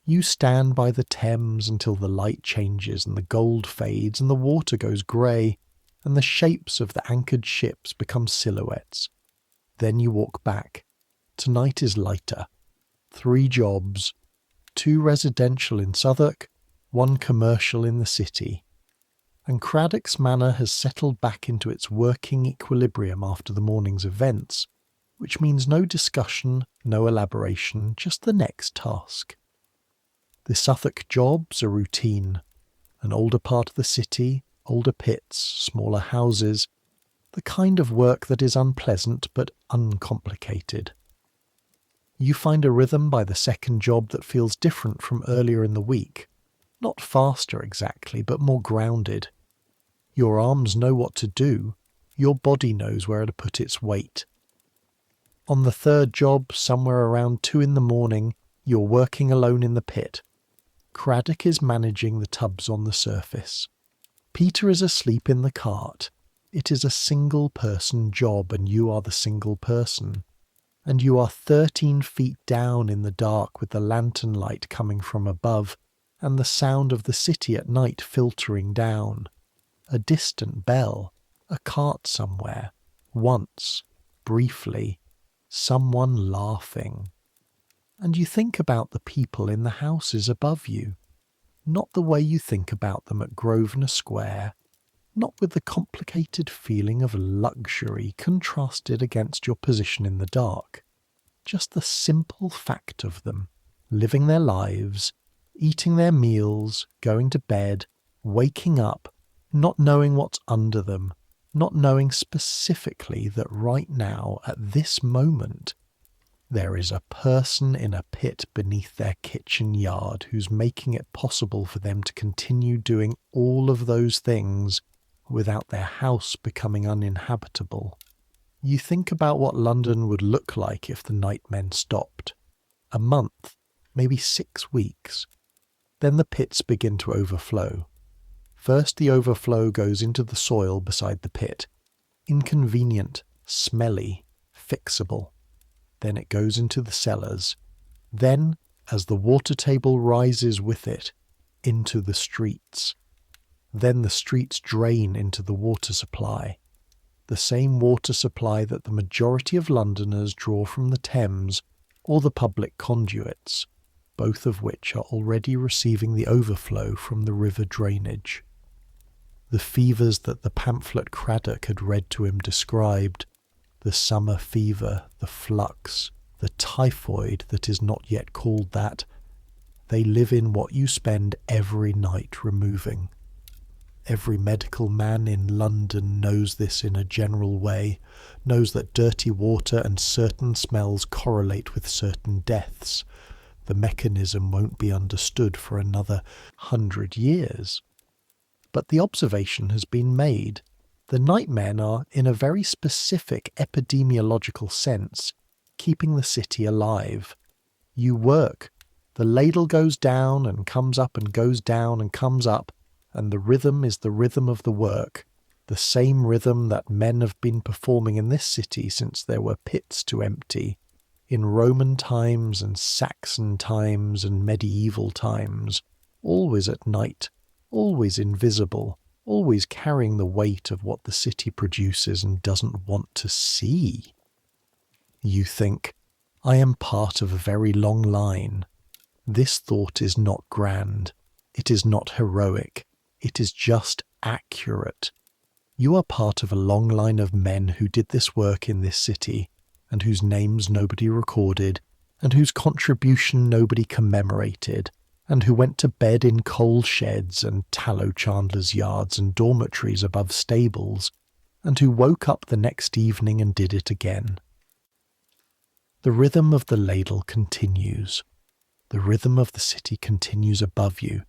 You stand by the Thames until the light changes and the gold fades and the water goes grey and the shapes of the anchored ships become silhouettes. Then you walk back. Tonight is lighter. 3 jobs, 2 residential in Southwark, 1 commercial in the city. And Craddock's manner has settled back into its working equilibrium after the morning's events, which means no discussion, no elaboration, just the next task. The Southwark jobs are routine. An older part of the city, older pits, smaller houses, the kind of work that is unpleasant but uncomplicated. You find a rhythm by the second job that feels different from earlier in the week. Not faster exactly, but more grounded. Your arms know what to do. Your body knows where to put its weight. On the third job, somewhere around 2 in the morning, you're working alone in the pit. Craddock is managing the tubs on the surface. Peter is asleep in the cart. It is a single-person job, and you are the single person. And you are 13 feet down in the dark with the lantern light coming from above, and the sound of the city at night filtering down. A distant bell, a cart somewhere, once, briefly, someone laughing. And you think about the people in the houses above you, not the way you think about them at Grosvenor Square, not with the complicated feeling of luxury contrasted against your position in the dark, just the simple fact of them, living their lives, eating their meals, going to bed, waking up, not knowing what's under them, not knowing specifically that right now, at this moment, there is a person in a pit beneath their kitchen yard who's making it possible for them to continue doing all of those things without their house becoming uninhabitable. You think about what London would look like if the nightmen stopped. A month, maybe 6 weeks. Then the pits begin to overflow. First the overflow goes into the soil beside the pit. Inconvenient, smelly, fixable. Then it goes into the cellars. Then, as the water table rises with it, into the streets. Then the streets drain into the water supply. The same water supply that the majority of Londoners draw from the Thames or the public conduits, both of which are already receiving the overflow from the river drainage. The fevers that the pamphlet Craddock had read to him described, the summer fever, the flux, the typhoid that is not yet called that, they live in what you spend every night removing. Every medical man in London knows this in a general way, knows that dirty water and certain smells correlate with certain deaths. The mechanism won't be understood for another 100 years. But the observation has been made. The nightmen are, in a very specific epidemiological sense, keeping the city alive. You work. The ladle goes down and comes up and goes down and comes up, and the rhythm is the rhythm of the work, the same rhythm that men have been performing in this city since there were pits to empty, in Roman times and Saxon times and medieval times, always at night, always invisible, always carrying the weight of what the city produces and doesn't want to see. You think, I am part of a very long line. This thought is not grand. It is not heroic. It is just accurate. You are part of a long line of men who did this work in this city, and whose names nobody recorded, and whose contribution nobody commemorated, and who went to bed in coal sheds and tallow chandlers' yards and dormitories above stables, and who woke up the next evening and did it again. The rhythm of the ladle continues. The rhythm of the city continues above you.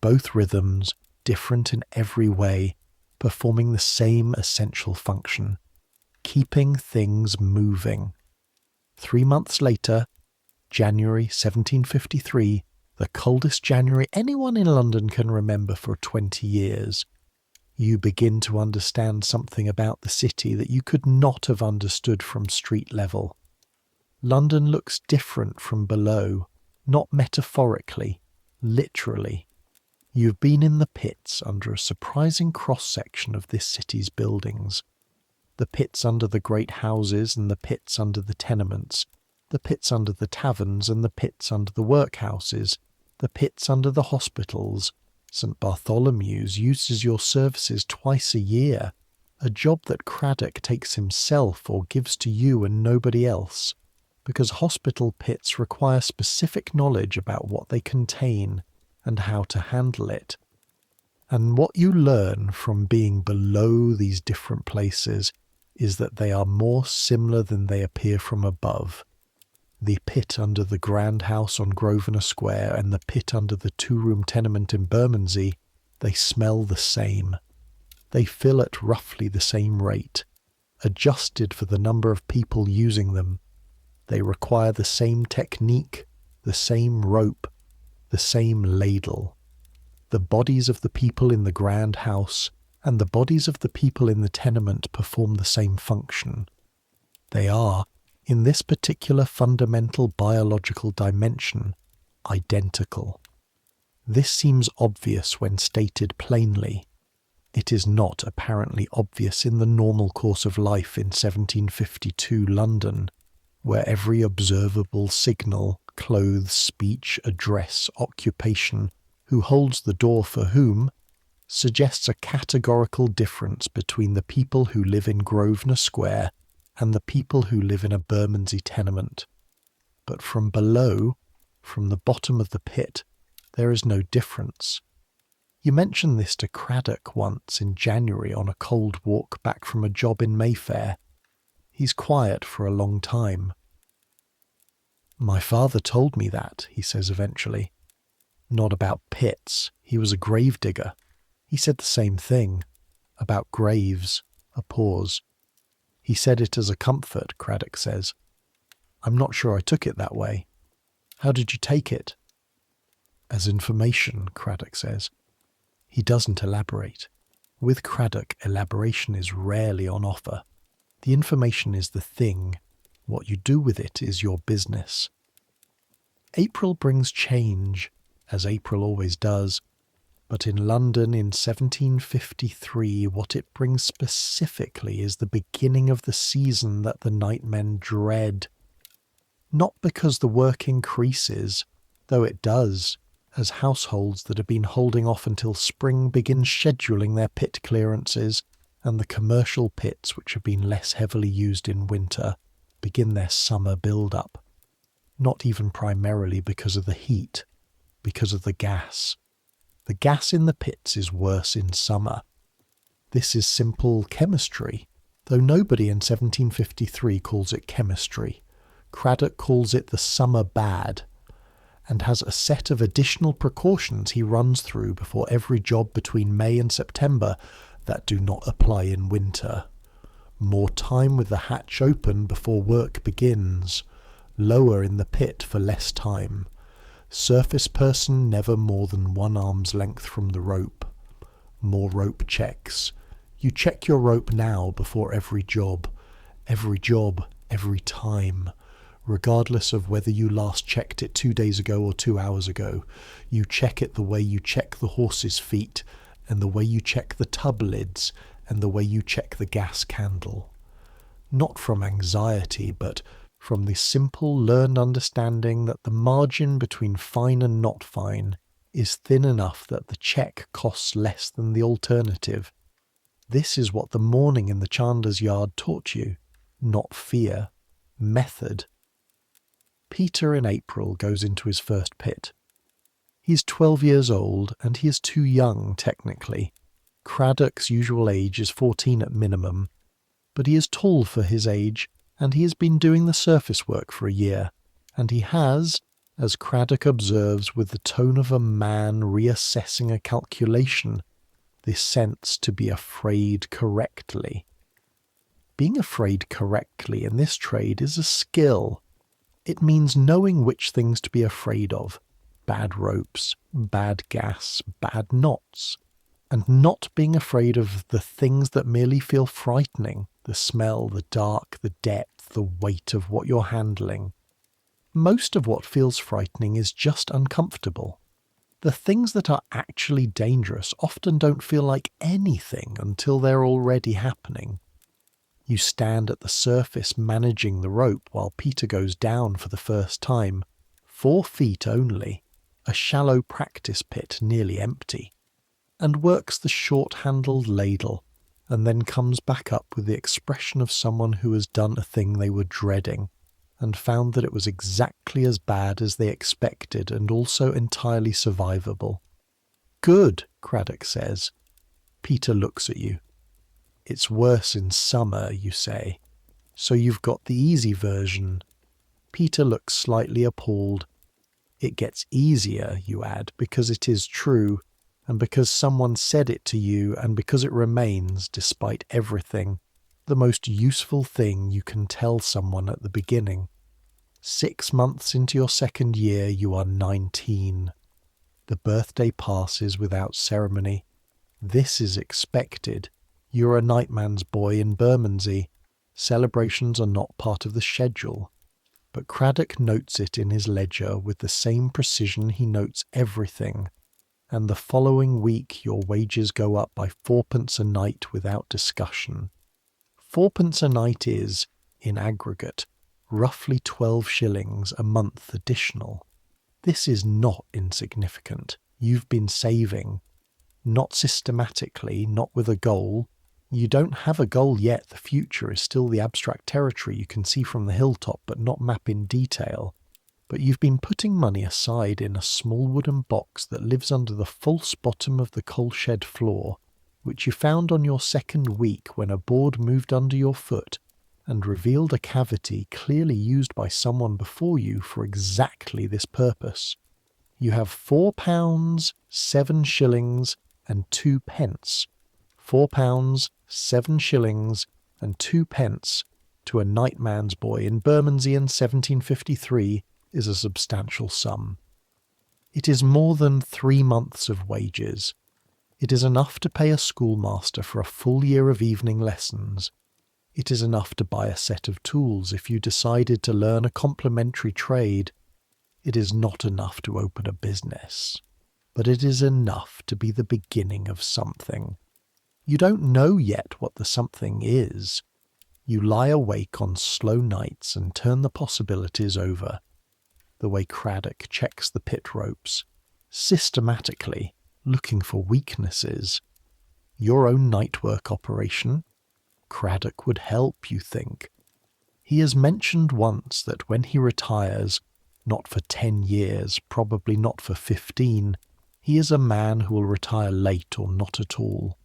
Both rhythms, different in every way, performing the same essential function, keeping things moving. 3 months later, January 1753, the coldest January anyone in London can remember for 20 years, you begin to understand something about the city that you could not have understood from street level. London looks different from below, not metaphorically, literally. You've been in the pits under a surprising cross-section of this city's buildings. The pits under the great houses and the pits under the tenements, the pits under the taverns and the pits under the workhouses, the pits under the hospitals. St. Bartholomew's uses your services twice a year, a job that Craddock takes himself or gives to you and nobody else, because hospital pits require specific knowledge about what they contain and how to handle it. And what you learn from being below these different places is that they are more similar than they appear from above. The pit under the grand house on Grosvenor Square and the pit under the 2-room tenement in Bermondsey, they smell the same. They fill at roughly the same rate, adjusted for the number of people using them. They require the same technique, the same rope, the same ladle. The bodies of the people in the grand house and the bodies of the people in the tenement perform the same function. They are, in this particular fundamental biological dimension, identical. This seems obvious when stated plainly. It is not apparently obvious in the normal course of life in 1752 London, where every observable signal, clothes, speech, address, occupation, who holds the door for whom, suggests a categorical difference between the people who live in Grosvenor Square and the people who live in a Bermondsey tenement. But from below, from the bottom of the pit, there is no difference. You mentioned this to Craddock once in January on a cold walk back from a job in Mayfair. He's quiet for a long time. My father told me that, he says eventually. Not about pits. He was a grave digger. He said the same thing. About graves. A pause. He said it as a comfort, Craddock says. I'm not sure I took it that way. How did you take it? As information, Craddock says. He doesn't elaborate. With Craddock, elaboration is rarely on offer. The information is the thing. What you do with it is your business. April brings change, as April always does. But in London in 1753, what it brings specifically is the beginning of the season that the nightmen dread. Not because the work increases, though it does, as households that have been holding off until spring begin scheduling their pit clearances, and the commercial pits, which have been less heavily used in winter, begin their summer build-up. Not even primarily because of the heat, because of the gas. The gas in the pits is worse in summer. This is simple chemistry, though nobody in 1753 calls it chemistry. Craddock calls it the summer bad, and has a set of additional precautions he runs through before every job between May and September that do not apply in winter. More time with the hatch open before work begins. Lower in the pit for less time. Surface person never more than 1 arm's length from the rope. More rope checks. You check your rope now before every job, every time. Regardless of whether you last checked it 2 days ago or 2 hours ago, you check it the way you check the horse's feet, and the way you check the tub lids, and the way you check the gas candle. Not from anxiety, but from the simple learned understanding that the margin between fine and not fine is thin enough that the check costs less than the alternative. This is what the morning in the chandler's yard taught you. Not fear. Method. Peter in April goes into his first pit. He's 12 years old, and he is too young, technically. Craddock's usual age is 14 at minimum, but he is tall for his age, and he has been doing the surface work for a year, and he has, as Craddock observes with the tone of a man reassessing a calculation, the sense to be afraid correctly. Being afraid correctly in this trade is a skill. It means knowing which things to be afraid of. Bad ropes, bad gas, bad knots. And not being afraid of the things that merely feel frightening. The smell, the dark, the depth, the weight of what you're handling. Most of what feels frightening is just uncomfortable. The things that are actually dangerous often don't feel like anything until they're already happening. You stand at the surface managing the rope while Peter goes down for the first time, 4 feet only, a shallow practice pit nearly empty, and works the short-handled ladle, and then comes back up with the expression of someone who has done a thing they were dreading, and found that it was exactly as bad as they expected and also entirely survivable. "Good," Craddock says. Peter looks at you. "It's worse in summer," you say. "So you've got the easy version." Peter looks slightly appalled. "It gets easier," you add, "because it is true, and because someone said it to you, and because it remains, despite everything, the most useful thing you can tell someone at the beginning. 6 months into your second year, you are 19. The birthday passes without ceremony. This is expected. You're a nightman's boy in Bermondsey. Celebrations are not part of the schedule. But Craddock notes it in his ledger with the same precision he notes everything, and the following week your wages go up by 4p a night without discussion. 4p a night is, in aggregate, roughly 12 shillings a month additional. This is not insignificant. You've been saving. Not systematically, not with a goal. You don't have a goal yet. The future is still the abstract territory you can see from the hilltop but not map in detail. But you've been putting money aside in a small wooden box that lives under the false bottom of the coal shed floor, which you found on your second week when a board moved under your foot and revealed a cavity clearly used by someone before you for exactly this purpose. You have £4, 7 shillings and 2p. £4, 7 shillings and 2p to a nightman's boy in Bermondsey in 1753 is a substantial sum. It is more than 3 months of wages. It is enough to pay a schoolmaster for a full year of evening lessons. It is enough to buy a set of tools if you decided to learn a complementary trade. It is not enough to open a business, but it is enough to be the beginning of something. You don't know yet what the something is. You lie awake on slow nights and turn the possibilities over. The way Craddock checks the pit ropes, systematically, looking for weaknesses. Your own night work operation? Craddock would help, you think. He has mentioned once that when he retires, not for 10 years, probably not for 15, he is a man who will retire late or not at all.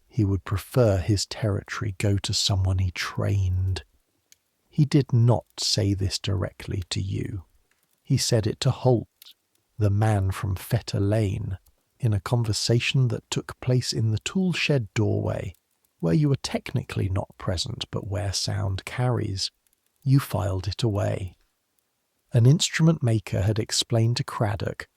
He would prefer his territory go to someone he trained. He did not say this directly to you. He said it to Holt, the man from Fetter Lane, in a conversation that took place in the tool shed doorway, where you were technically not present but where sound carries. You filed it away. An instrument maker had explained to Craddock.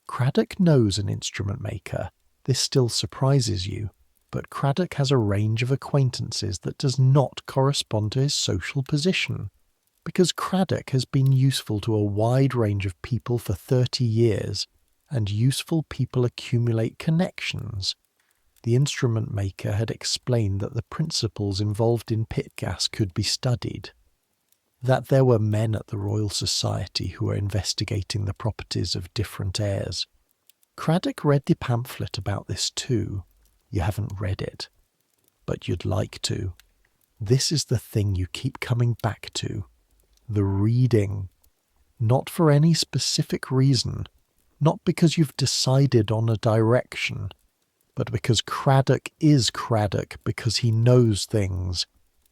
Craddock knows an instrument maker. This still surprises you. But Craddock has a range of acquaintances that does not correspond to his social position. because Craddock has been useful to a wide range of people for 30 years, and useful people accumulate connections. The instrument maker had explained that the principles involved in pit gas could be studied, that there were men at the Royal Society who were investigating the properties of different airs. Craddock read the pamphlet about this too. You haven't read it, but you'd like to. This is the thing you keep coming back to. The reading. Not for any specific reason, not because you've decided on a direction, but because Craddock is Craddock, because he knows things,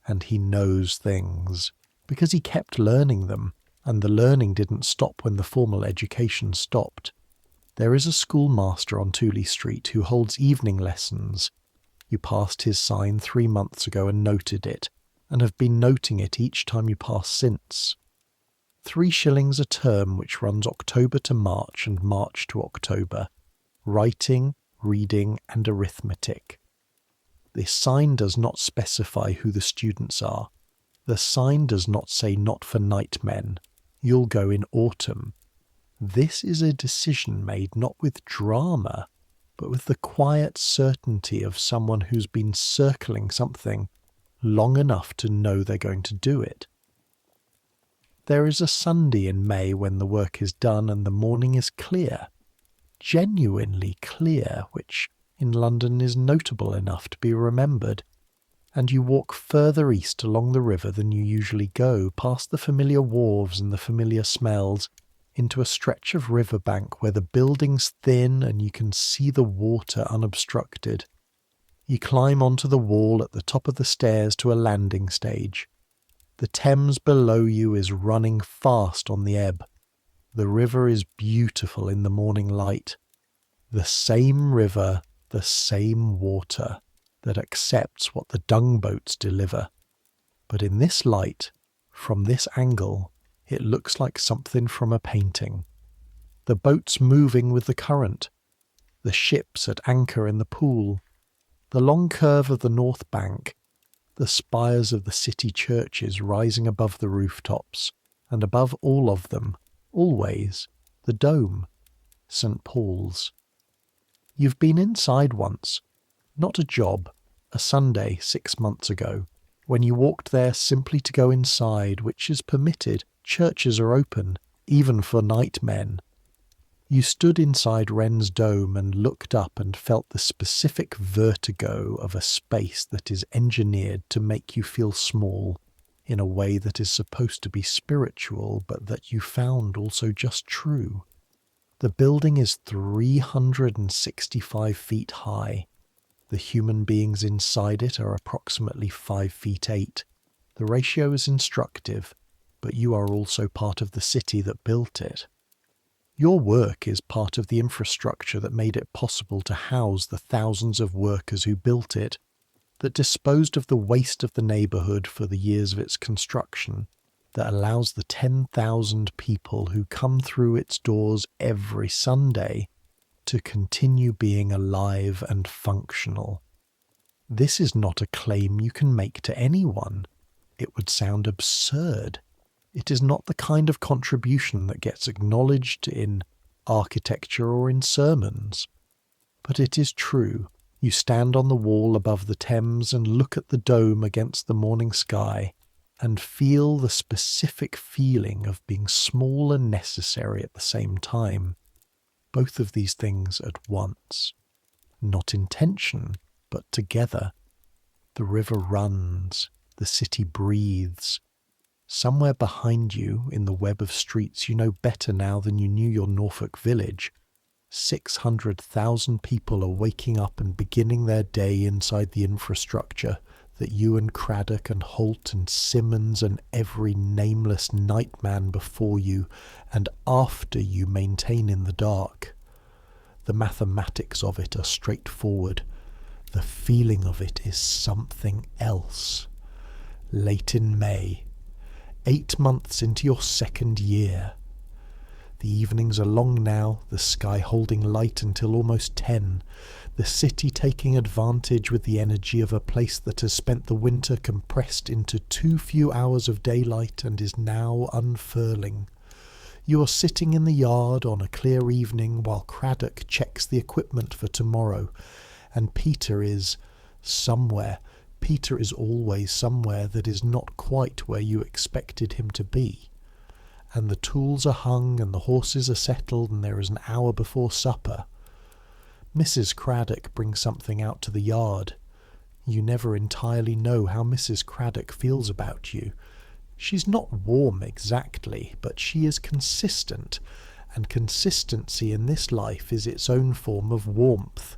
and he knows things, because he kept learning them, and the learning didn't stop when the formal education stopped. There is a schoolmaster on Tooley Street who holds evening lessons. You passed his sign 3 months ago and noted it, and have been noting it each time you pass since. 3 shillings a term, which runs October to March and March to October. Writing, reading and arithmetic. The sign does not specify who the students are. The sign does not say not for nightmen. You'll go in autumn. This is a decision made not with drama, but with the quiet certainty of someone who's been circling something long enough to know they're going to do it. There is a Sunday in May when the work is done and the morning is clear. Genuinely clear, which in London is notable enough to be remembered, and you walk further east along the river than you usually go, past the familiar wharves and the familiar smells, into a stretch of riverbank where the building's thin and you can see the water unobstructed. You climb onto the wall at the top of the stairs to a landing stage. The Thames below you is running fast on the ebb. The river is beautiful in the morning light. The same river, the same water, that accepts what the dung boats deliver. But in this light, from this angle, it looks like something from a painting. The boats moving with the current. The ships at anchor in the pool. The long curve of the north bank. The spires of the city churches rising above the rooftops, and above all of them, always, the dome, St. Paul's. You've been inside once, not a job, a Sunday 6 months ago, when you walked there simply to go inside, which is permitted. Churches are open, even for nightmen. You stood inside Wren's dome and looked up and felt the specific vertigo of a space that is engineered to make you feel small, in a way that is supposed to be spiritual, but that you found also just true. The building is 365 feet high. The human beings inside it are approximately 5 feet 8. The ratio is instructive, but you are also part of the city that built it. Your work is part of the infrastructure that made it possible to house the thousands of workers who built it, that disposed of the waste of the neighbourhood for the years of its construction, that allows the 10,000 people who come through its doors every Sunday to continue being alive and functional. This is not a claim you can make to anyone. It would sound absurd. It is not the kind of contribution that gets acknowledged in architecture or in sermons. But it is true. You stand on the wall above the Thames and look at the dome against the morning sky and feel the specific feeling of being small and necessary at the same time. Both of these things at once. Not in tension, but together. The river runs, the city breathes. Somewhere behind you, in the web of streets you know better now than you knew your Norfolk village, 600,000 people are waking up and beginning their day inside the infrastructure that you and Craddock and Holt and Simmons and every nameless nightman before you and after you maintain in the dark. The mathematics of it are straightforward. The feeling of it is something else. Late in May, 8 months into your second year. The evenings are long now, the sky holding light until almost 10. The city taking advantage with the energy of a place that has spent the winter compressed into too few hours of daylight and is now unfurling. You are sitting in the yard on a clear evening while Craddock checks the equipment for tomorrow, and Peter is somewhere. Peter is always somewhere that is not quite where you expected him to be. And the tools are hung and the horses are settled and there is an hour before supper. Mrs. Craddock brings something out to the yard. You never entirely know how Mrs. Craddock feels about you. She's not warm exactly, but she is consistent, and consistency in this life is its own form of warmth.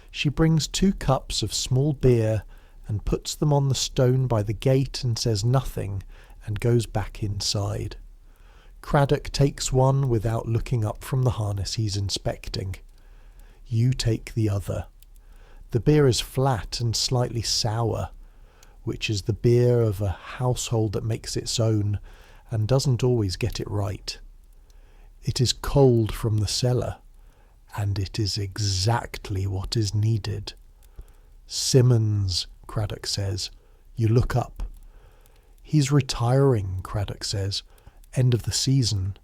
She brings 2 cups of small beer and puts them on the stone by the gate and says nothing and goes back inside. Craddock takes one without looking up from the harness he's inspecting. You take the other. The beer is flat and slightly sour, which is the beer of a household that makes its own and doesn't always get it right. It is cold from the cellar, and it is exactly what is needed. Simmons, Craddock says. You look up. He's retiring, Craddock says. End of the season.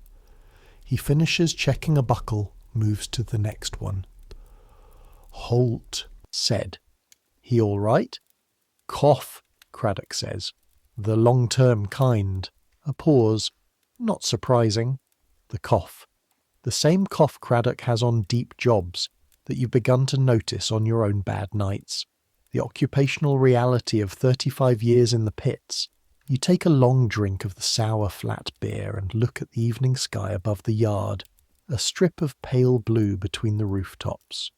He finishes checking a buckle, moves to the next one. Holt said. He all right? Cough, Craddock says. The long-term kind. A pause. Not surprising. The cough. The same cough Craddock has on deep jobs that you've begun to notice on your own bad nights. The occupational reality of 35 years in the pits. You take a long drink of the sour flat beer and look at the evening sky above the yard, a strip of pale blue between the rooftops.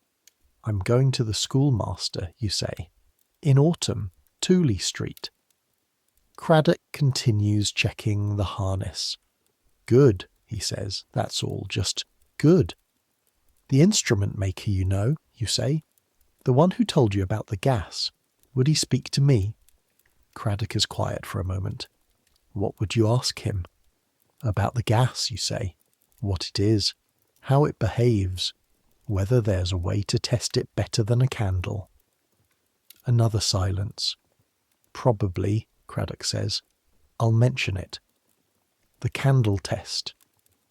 I'm going to the schoolmaster, you say. In autumn, Tooley Street. Craddock continues checking the harness. Good, he says. That's all, just good. The instrument maker, you say. The one who told you about the gas. Would he speak to me? Craddock is quiet for a moment. What would you ask him? About the gas, you say. What it is. How it behaves. Whether there's a way to test it better than a candle. Another silence. Probably, Craddock says. I'll mention it. The candle test.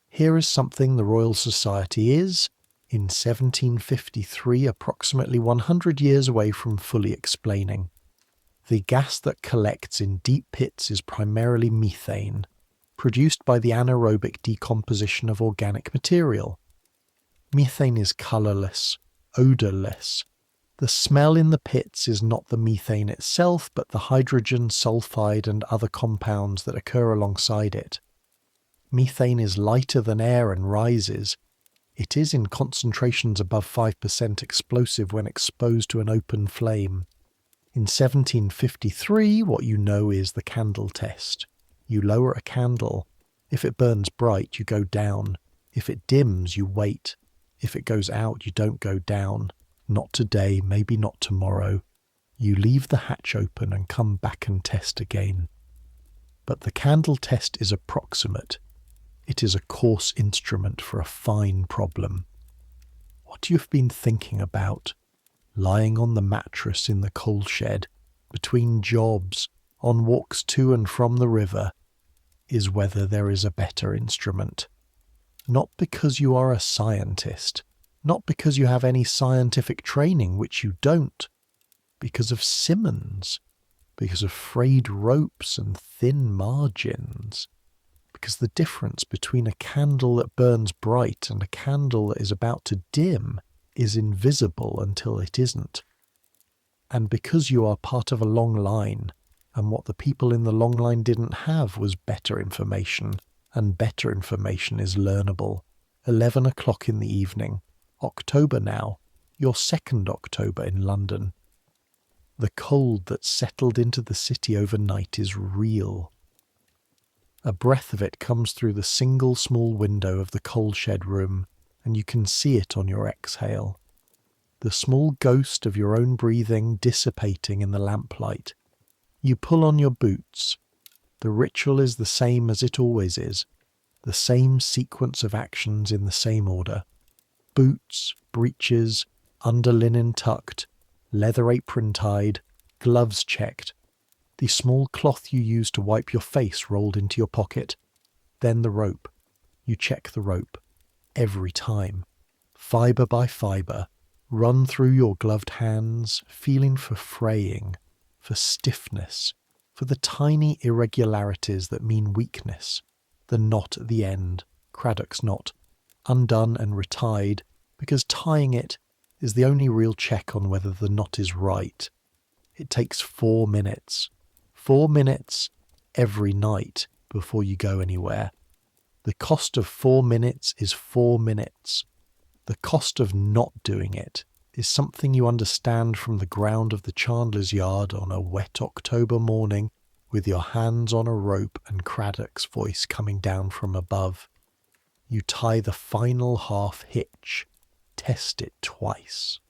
Here is something the Royal Society is, in 1753, approximately 100 years away from fully explaining. The gas that collects in deep pits is primarily methane, produced by the anaerobic decomposition of organic material. Methane is colourless, odourless. The smell in the pits is not the methane itself, but the hydrogen, sulfide and other compounds that occur alongside it. Methane is lighter than air and rises. It is in concentrations above 5% explosive when exposed to an open flame. In 1753, what you know is the candle test. You lower a candle. If it burns bright, you go down. If it dims, you wait. If it goes out, you don't go down. Not today, maybe not tomorrow. You leave the hatch open and come back and test again. But the candle test is approximate. It is a coarse instrument for a fine problem. What you've been thinking about, lying on the mattress in the coal shed, between jobs, on walks to and from the river, is whether there is a better instrument. Not because you are a scientist, not because you have any scientific training, which you don't, because of Simmons, because of frayed ropes and thin margins, because the difference between a candle that burns bright and a candle that is about to dim is invisible until it isn't. And because you are part of a long line, and what the people in the long line didn't have was better information, and better information is learnable. 11 o'clock in the evening. October now. Your 2nd October in London. The cold that settled into the city overnight is real. A breath of it comes through the single small window of the coal shed room, and you can see it on your exhale. The small ghost of your own breathing dissipating in the lamplight. You pull on your boots. The ritual is the same as it always is. The same sequence of actions in the same order. Boots, breeches, under linen tucked, leather apron tied, gloves checked, the small cloth you use to wipe your face rolled into your pocket, then the rope. You check the rope. Every time. Fibre by fibre, run through your gloved hands, feeling for fraying, for stiffness, for the tiny irregularities that mean weakness. The knot at the end, Craddock's knot, undone and retied, because tying it is the only real check on whether the knot is right. It takes 4 minutes. 4 minutes every night before you go anywhere. The cost of 4 minutes is 4 minutes. The cost of not doing it is something you understand from the ground of the chandler's yard on a wet October morning with your hands on a rope and Craddock's voice coming down from above. You tie the final half hitch. Test it twice.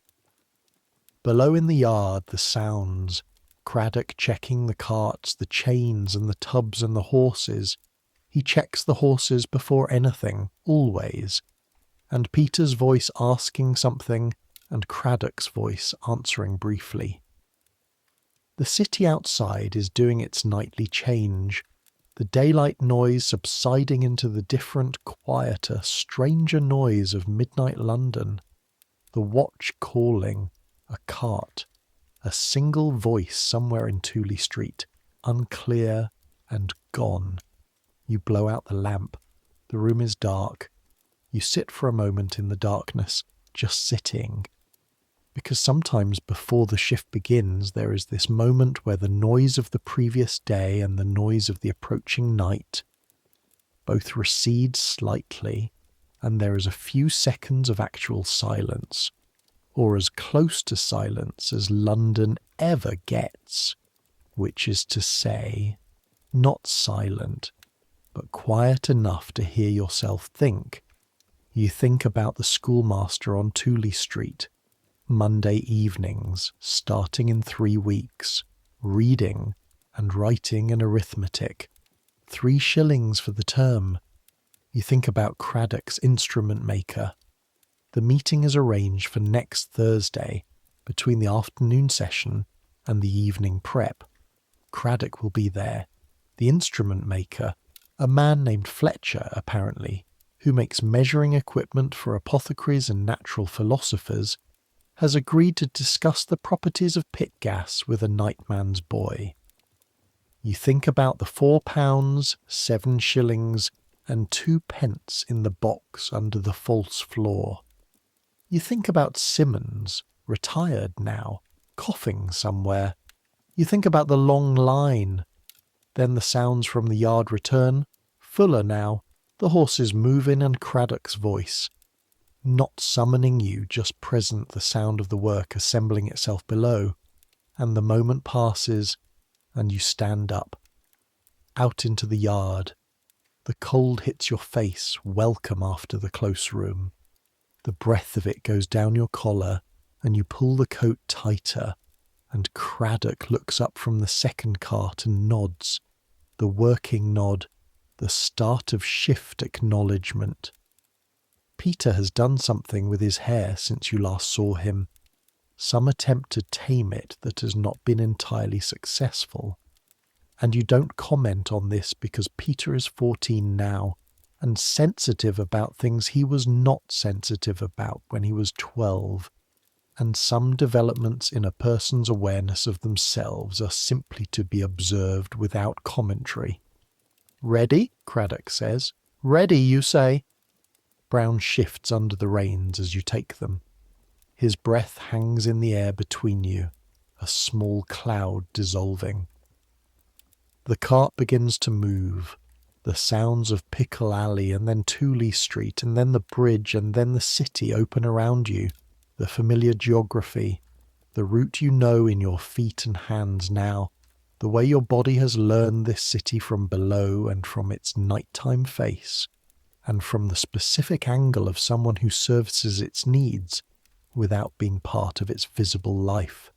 Below in the yard, the sounds. Craddock checking the carts, the chains and the tubs and the horses. He checks the horses before anything, always. And Peter's voice asking something, and Craddock's voice answering briefly. The city outside is doing its nightly change, the daylight noise subsiding into the different, quieter, stranger noise of midnight London. The watch calling, a cart, a single voice somewhere in Tooley Street, unclear and gone. You blow out the lamp. The room is dark. You sit for a moment in the darkness, just sitting. Because sometimes before the shift begins, there is this moment where the noise of the previous day and the noise of the approaching night both recede slightly, and there is a few seconds of actual silence, or as close to silence as London ever gets, which is to say, not silent, but quiet enough to hear yourself think. You think about the schoolmaster on Tooley Street, Monday evenings, starting in 3 weeks, reading and writing and arithmetic, 3 shillings for the term. You think about Craddock's instrument maker. The meeting is arranged for next Thursday, between the afternoon session and the evening prep. Craddock will be there. The instrument maker, a man named Fletcher, apparently, who makes measuring equipment for apothecaries and natural philosophers, has agreed to discuss the properties of pit gas with a nightman's boy. You think about the £4, 7 shillings, and 2 pence in the box under the false floor. You think about Simmons, retired now, coughing somewhere. You think about the long line. Then the sounds from the yard return, fuller now, the horses moving and Craddock's voice. Not summoning you, just present the sound of the work assembling itself below, and the moment passes, and you stand up, out into the yard. The cold hits your face, welcome after the close room. The breath of it goes down your collar, and you pull the coat tighter, and Craddock looks up from the second cart and nods, the working nod, the start of shift acknowledgement. Peter has done something with his hair since you last saw him, some attempt to tame it that has not been entirely successful. And you don't comment on this because Peter is 14 now and sensitive about things he was not sensitive about when he was 12, and some developments in a person's awareness of themselves are simply to be observed without commentary. "Ready?" Craddock says. "Ready, you say?" Brown shifts under the reins as you take them. His breath hangs in the air between you, a small cloud dissolving. The cart begins to move. The sounds of Pickle Alley and then Tooley Street and then the bridge and then the city open around you, the familiar geography, the route you know in your feet and hands now, the way your body has learned this city from below and from its nighttime face, and from the specific angle of someone who services its needs without being part of its visible life.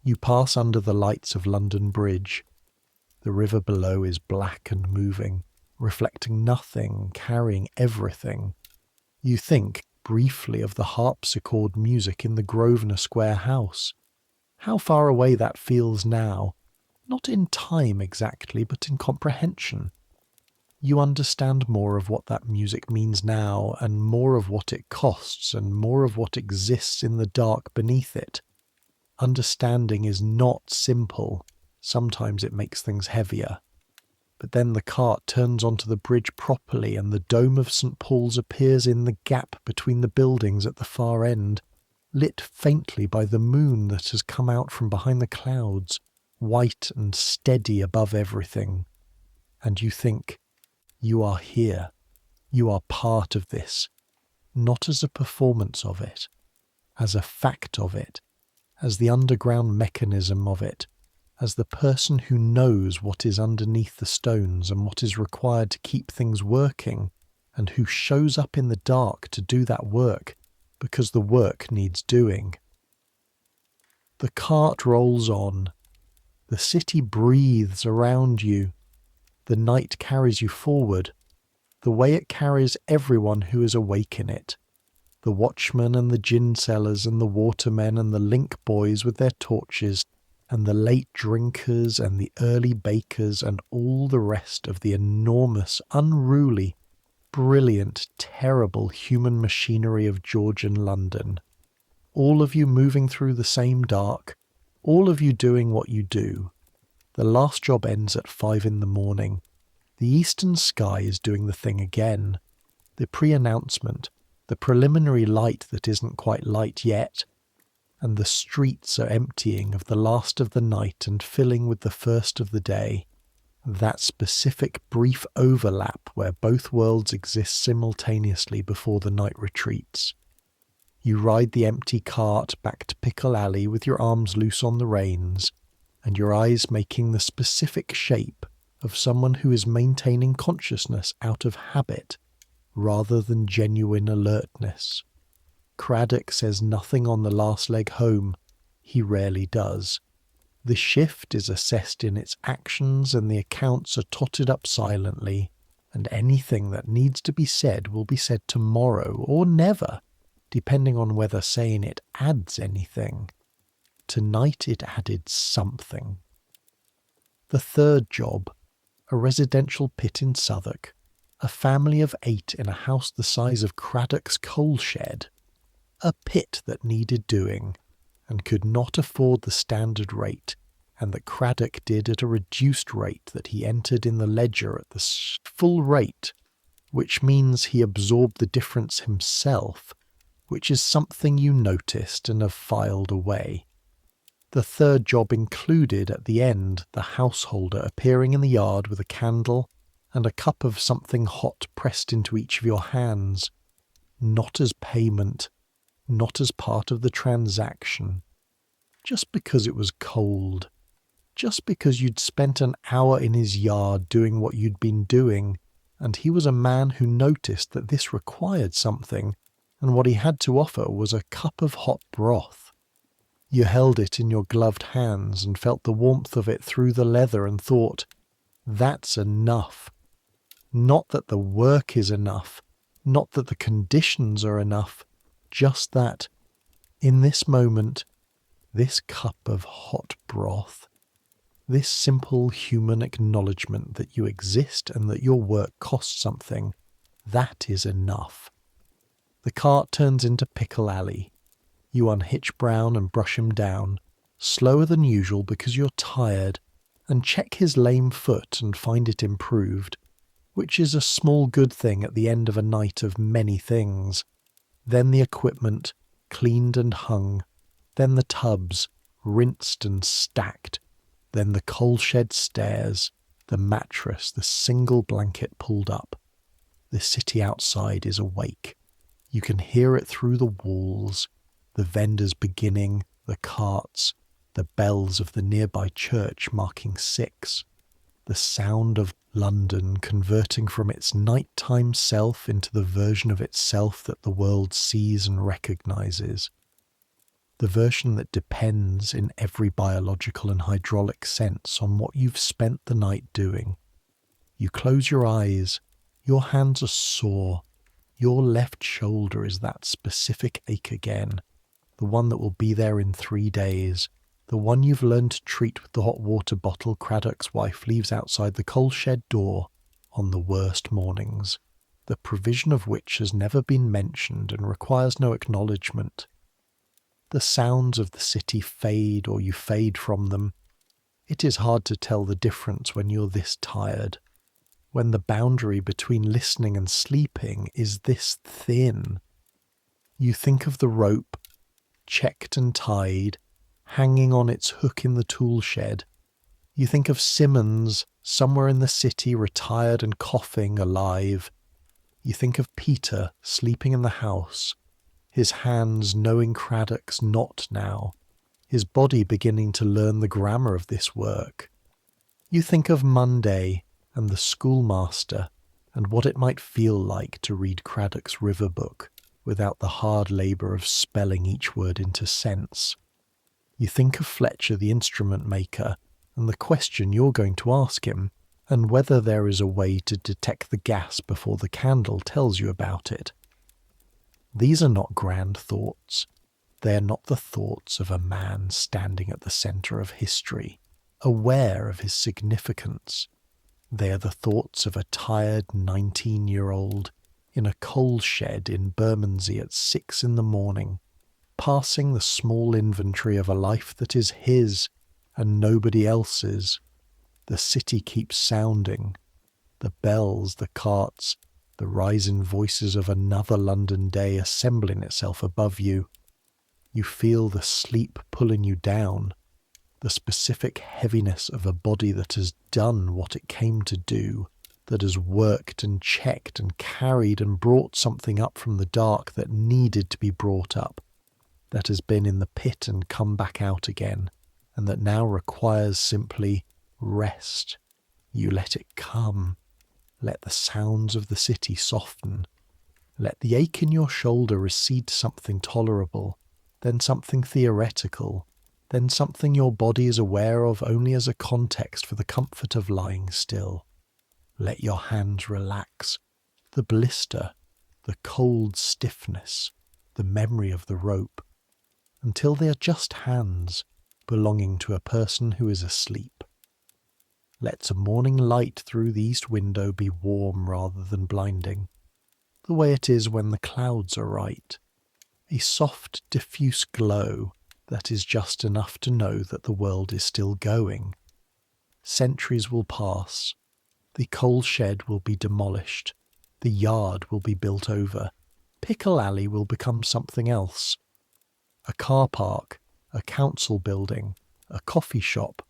You pass under the lights of London Bridge. The river below is black and moving, reflecting nothing, carrying everything. You think, briefly of the harpsichord music in the Grosvenor Square house. How far away that feels now, not in time exactly, but in comprehension. You understand more of what that music means now, and more of what it costs, and more of what exists in the dark beneath it. Understanding is not simple. Sometimes it makes things heavier. But then the cart turns onto the bridge properly, and the dome of St. Paul's appears in the gap between the buildings at the far end, lit faintly by the moon that has come out from behind the clouds, white and steady above everything. And you think, you are here. You are part of this, not as a performance of it, as a fact of it, as the underground mechanism of it, as the person who knows what is underneath the stones and what is required to keep things working, and who shows up in the dark to do that work because the work needs doing. The cart rolls on. The city breathes around you. The night carries you forward, the way it carries everyone who is awake in it. The watchmen and the gin sellers and the watermen and the link boys with their torches, and the late drinkers and the early bakers and all the rest of the enormous, unruly, brilliant, terrible human machinery of Georgian London. All of you moving through the same dark, all of you doing what you do. The last job ends at 5 a.m. The eastern sky is doing the thing again. The pre-announcement, the preliminary light that isn't quite light yet, and the streets are emptying of the last of the night and filling with the first of the day. That specific brief overlap where both worlds exist simultaneously before the night retreats. You ride the empty cart back to Pickle Alley with your arms loose on the reins, and your eyes making the specific shape of someone who is maintaining consciousness out of habit rather than genuine alertness. Craddock says nothing on the last leg home. He rarely does. The shift is assessed in its actions, and the accounts are totted up silently, and anything that needs to be said will be said tomorrow or never, depending on whether saying it adds anything. Tonight it added something. The third job, a residential pit in Southwark, a family of 8 in a house the size of Craddock's coal shed. A pit that needed doing, and could not afford the standard rate, and that Craddock did at a reduced rate that he entered in the ledger at the full rate, which means he absorbed the difference himself, which is something you noticed and have filed away. The third job included at the end the householder appearing in the yard with a candle and a cup of something hot pressed into each of your hands, not as payment, not as part of the transaction, just because it was cold, just because you'd spent an hour in his yard doing what you'd been doing, and he was a man who noticed that this required something, and what he had to offer was a cup of hot broth. You held it in your gloved hands and felt the warmth of it through the leather and thought, that's enough. Not that the work is enough, not that the conditions are enough, just that, in this moment, this cup of hot broth, this simple human acknowledgement that you exist and that your work costs something, that is enough. The cart turns into Pickle Alley. You unhitch Brown and brush him down, slower than usual because you're tired, and check his lame foot and find it improved, which is a small good thing at the end of a night of many things. Then the equipment, cleaned and hung, then the tubs, rinsed and stacked, then the coal shed stairs, the mattress, the single blanket pulled up. The city outside is awake. You can hear it through the walls, the vendors beginning, the carts, the bells of the nearby church marking 6, the sound of London converting from its nighttime self into the version of itself that the world sees and recognizes, the version that depends in every biological and hydraulic sense on what you've spent the night doing. You close your eyes, your hands are sore, Your left shoulder is that specific ache again, the one that will be there in 3 days, the one you've learned to treat with the hot water bottle Craddock's wife leaves outside the coal shed door on the worst mornings, the provision of which has never been mentioned and requires no acknowledgement. The sounds of the city fade or you fade from them. It is hard to tell the difference when you're this tired, when the boundary between listening and sleeping is this thin. You think of the rope, checked and tied, hanging on its hook in the tool shed. You think of Simmons, somewhere in the city, retired and coughing, alive. You think of Peter, sleeping in the house, his hands knowing Craddock's not now, his body beginning to learn the grammar of this work. You think of Monday and the schoolmaster and what it might feel like to read Craddock's river book without the hard labour of spelling each word into sense. You think of Fletcher the instrument maker and the question you're going to ask him, and whether there is a way to detect the gas before the candle tells you about it. These are not grand thoughts. They are not the thoughts of a man standing at the centre of history, aware of his significance. They are the thoughts of a tired 19-year-old in a coal shed in Bermondsey at 6 a.m, passing the small inventory of a life that is his and nobody else's. The city keeps sounding. The bells, the carts, the rising voices of another London day assembling itself above you. You feel the sleep pulling you down, the specific heaviness of a body that has done what it came to do, that has worked and checked and carried and brought something up from the dark that needed to be brought up, that has been in the pit and come back out again, and that now requires simply rest. You let it come. Let the sounds of the city soften. Let the ache in your shoulder recede to something tolerable, then something theoretical, then something your body is aware of only as a context for the comfort of lying still. Let your hands relax. The blister, the cold stiffness, the memory of the rope, until they are just hands belonging to a person who is asleep. Let a morning light through the east window be warm rather than blinding, the way it is when the clouds are right, a soft, diffuse glow that is just enough to know that the world is still going. Centuries will pass, the coal shed will be demolished, the yard will be built over, Pickle Alley will become something else. A car park, a council building, a coffee shop,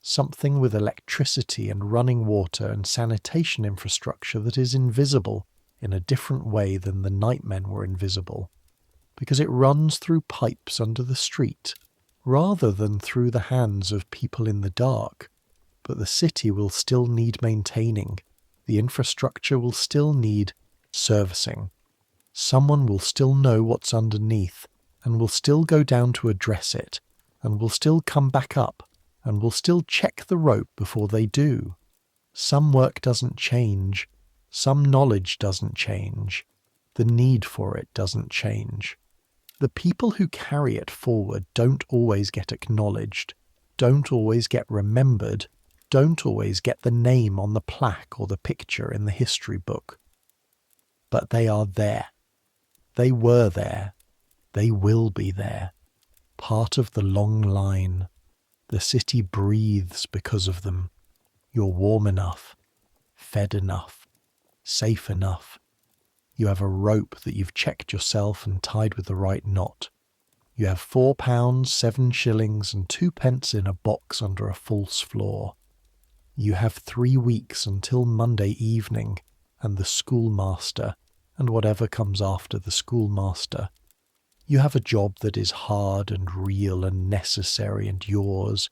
something with electricity and running water and sanitation infrastructure that is invisible in a different way than the nightmen were invisible, because it runs through pipes under the street, rather than through the hands of people in the dark. But the city will still need maintaining, the infrastructure will still need servicing. Someone will still know what's underneath, and will still go down to address it, and will still come back up, and will still check the rope before they do. Some work doesn't change, some knowledge doesn't change, the need for it doesn't change. The people who carry it forward don't always get acknowledged, don't always get remembered, don't always get the name on the plaque or the picture in the history book. But they are there. They were there. They will be there. Part of the long line. The city breathes because of them. You're warm enough, fed enough, safe enough. You have a rope that you've checked yourself and tied with the right knot. You have £4, 7 shillings and 2 pence in a box under a false floor. You have 3 weeks until Monday evening and the schoolmaster and whatever comes after the schoolmaster. You have a job that is hard and real and necessary and yours,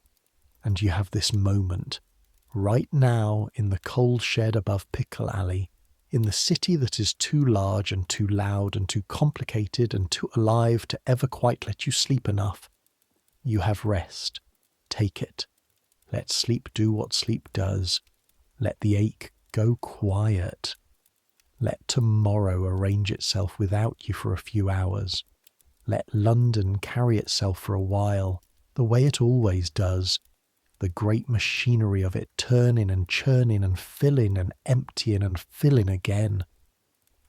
and you have this moment, right now in the coal shed above Pickle Alley, in the city that is too large and too loud and too complicated and too alive to ever quite let you sleep enough. You have rest. Take it. Let sleep do what sleep does. Let the ache go quiet. Let tomorrow arrange itself without you for a few hours. Let London carry itself for a while, the way it always does, the great machinery of it turning and churning and filling and emptying and filling again,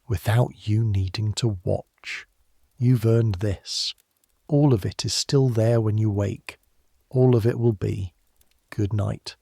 without you needing to watch. You've earned this. All of it is still there when you wake. All of it will be. Good night.